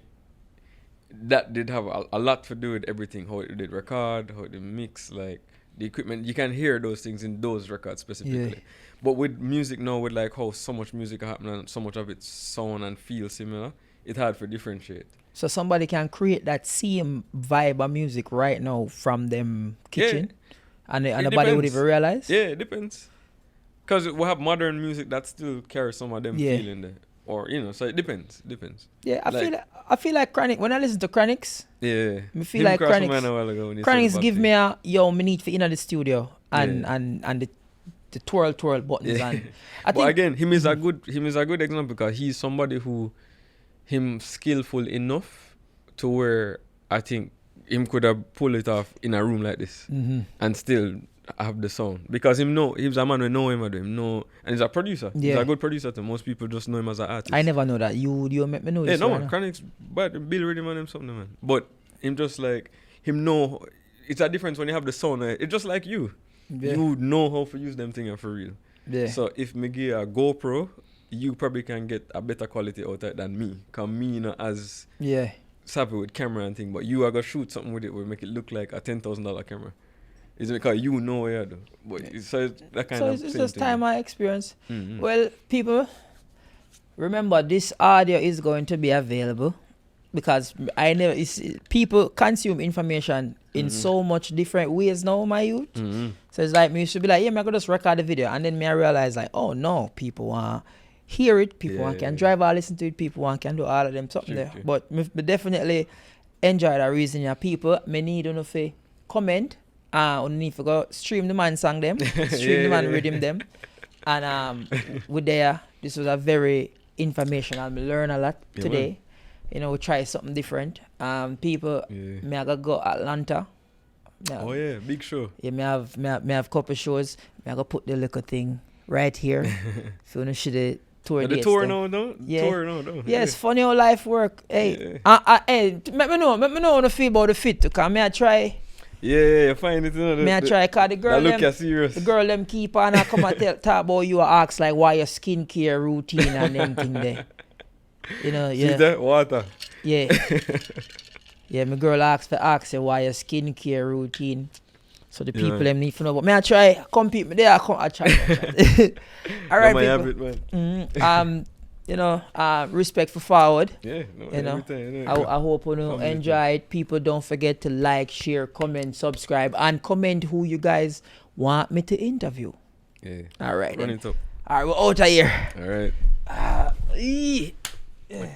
That did have a lot to do with everything. How it did record, how it did mix, like the equipment. You can hear those things in those records specifically. Yeah. But with music now, with like how so much music happen and so much of it sound and feel similar, it's hard to differentiate. So somebody can create that same vibe of music right now from them kitchen And nobody would even realize? Yeah, it depends. Because we have modern music that still carries some of them feeling there. Or, so it depends. Yeah, I feel like Chronic, when I listen to Chronics, I feel like Chronics give me me need for in the studio and the twirl buttons and I think again, him is a good example because he's somebody who him skillful enough to where I think him could have pulled it off in a room like this and still have the sound because he's a man who know him and he's a producer. He's a good producer to most people just know him as an artist. I never know that. You make me know this. No man, Chronic's but Bill Riddim and him something man. But him just like him know it's a difference when you have the sound. It's just like you. Yeah. You know how to use them things for real. Yeah. So if me give a GoPro, you probably can get a better quality out of it than me. Cause me not as savvy with camera and thing, but you are gonna shoot something with it will make it look like a $10,000 camera. It's because you know where though. But so it's that kind of it's just time I experience. Mm-hmm. Well, people, remember this audio is going to be available because people consume information in so much different ways now, my youth. So it's like me should be like, I'm gonna just record the video, and then me I realize like, oh no, people want hear it, people can drive or listen to it, people can do all of them something there. But me definitely enjoy that reason. Yeah, people, me need to comment. Need to go stream the man song them, stream the man Riddim them, and with this was a very informational. I learn a lot today. Man. We try something different. People, me I go Atlanta. Big show. Yeah, me have couple shows. Me I go put the little thing right here. So you should the tour. The tour now, don't. Yeah. Tour now, don't. Yeah, it's funny how life work. Hey, hey, let me know how to feel about the fit. Cause me I try. Yeah, find it. Me I try cause the girl serious. The girl them keep on and come and talk about you and ask like why your skincare routine and them thing there. See that water. Yeah. Yeah, my girl ask you why your skincare routine. So the people them need to know. But me I try compete me there. I try. All right, people. Respect for forward. Yeah, I hope you enjoy it. People don't forget to like, share, comment, subscribe, and comment who you guys want me to interview. Yeah. All right. Run it up. All right, we're out of here. All right. Yeah.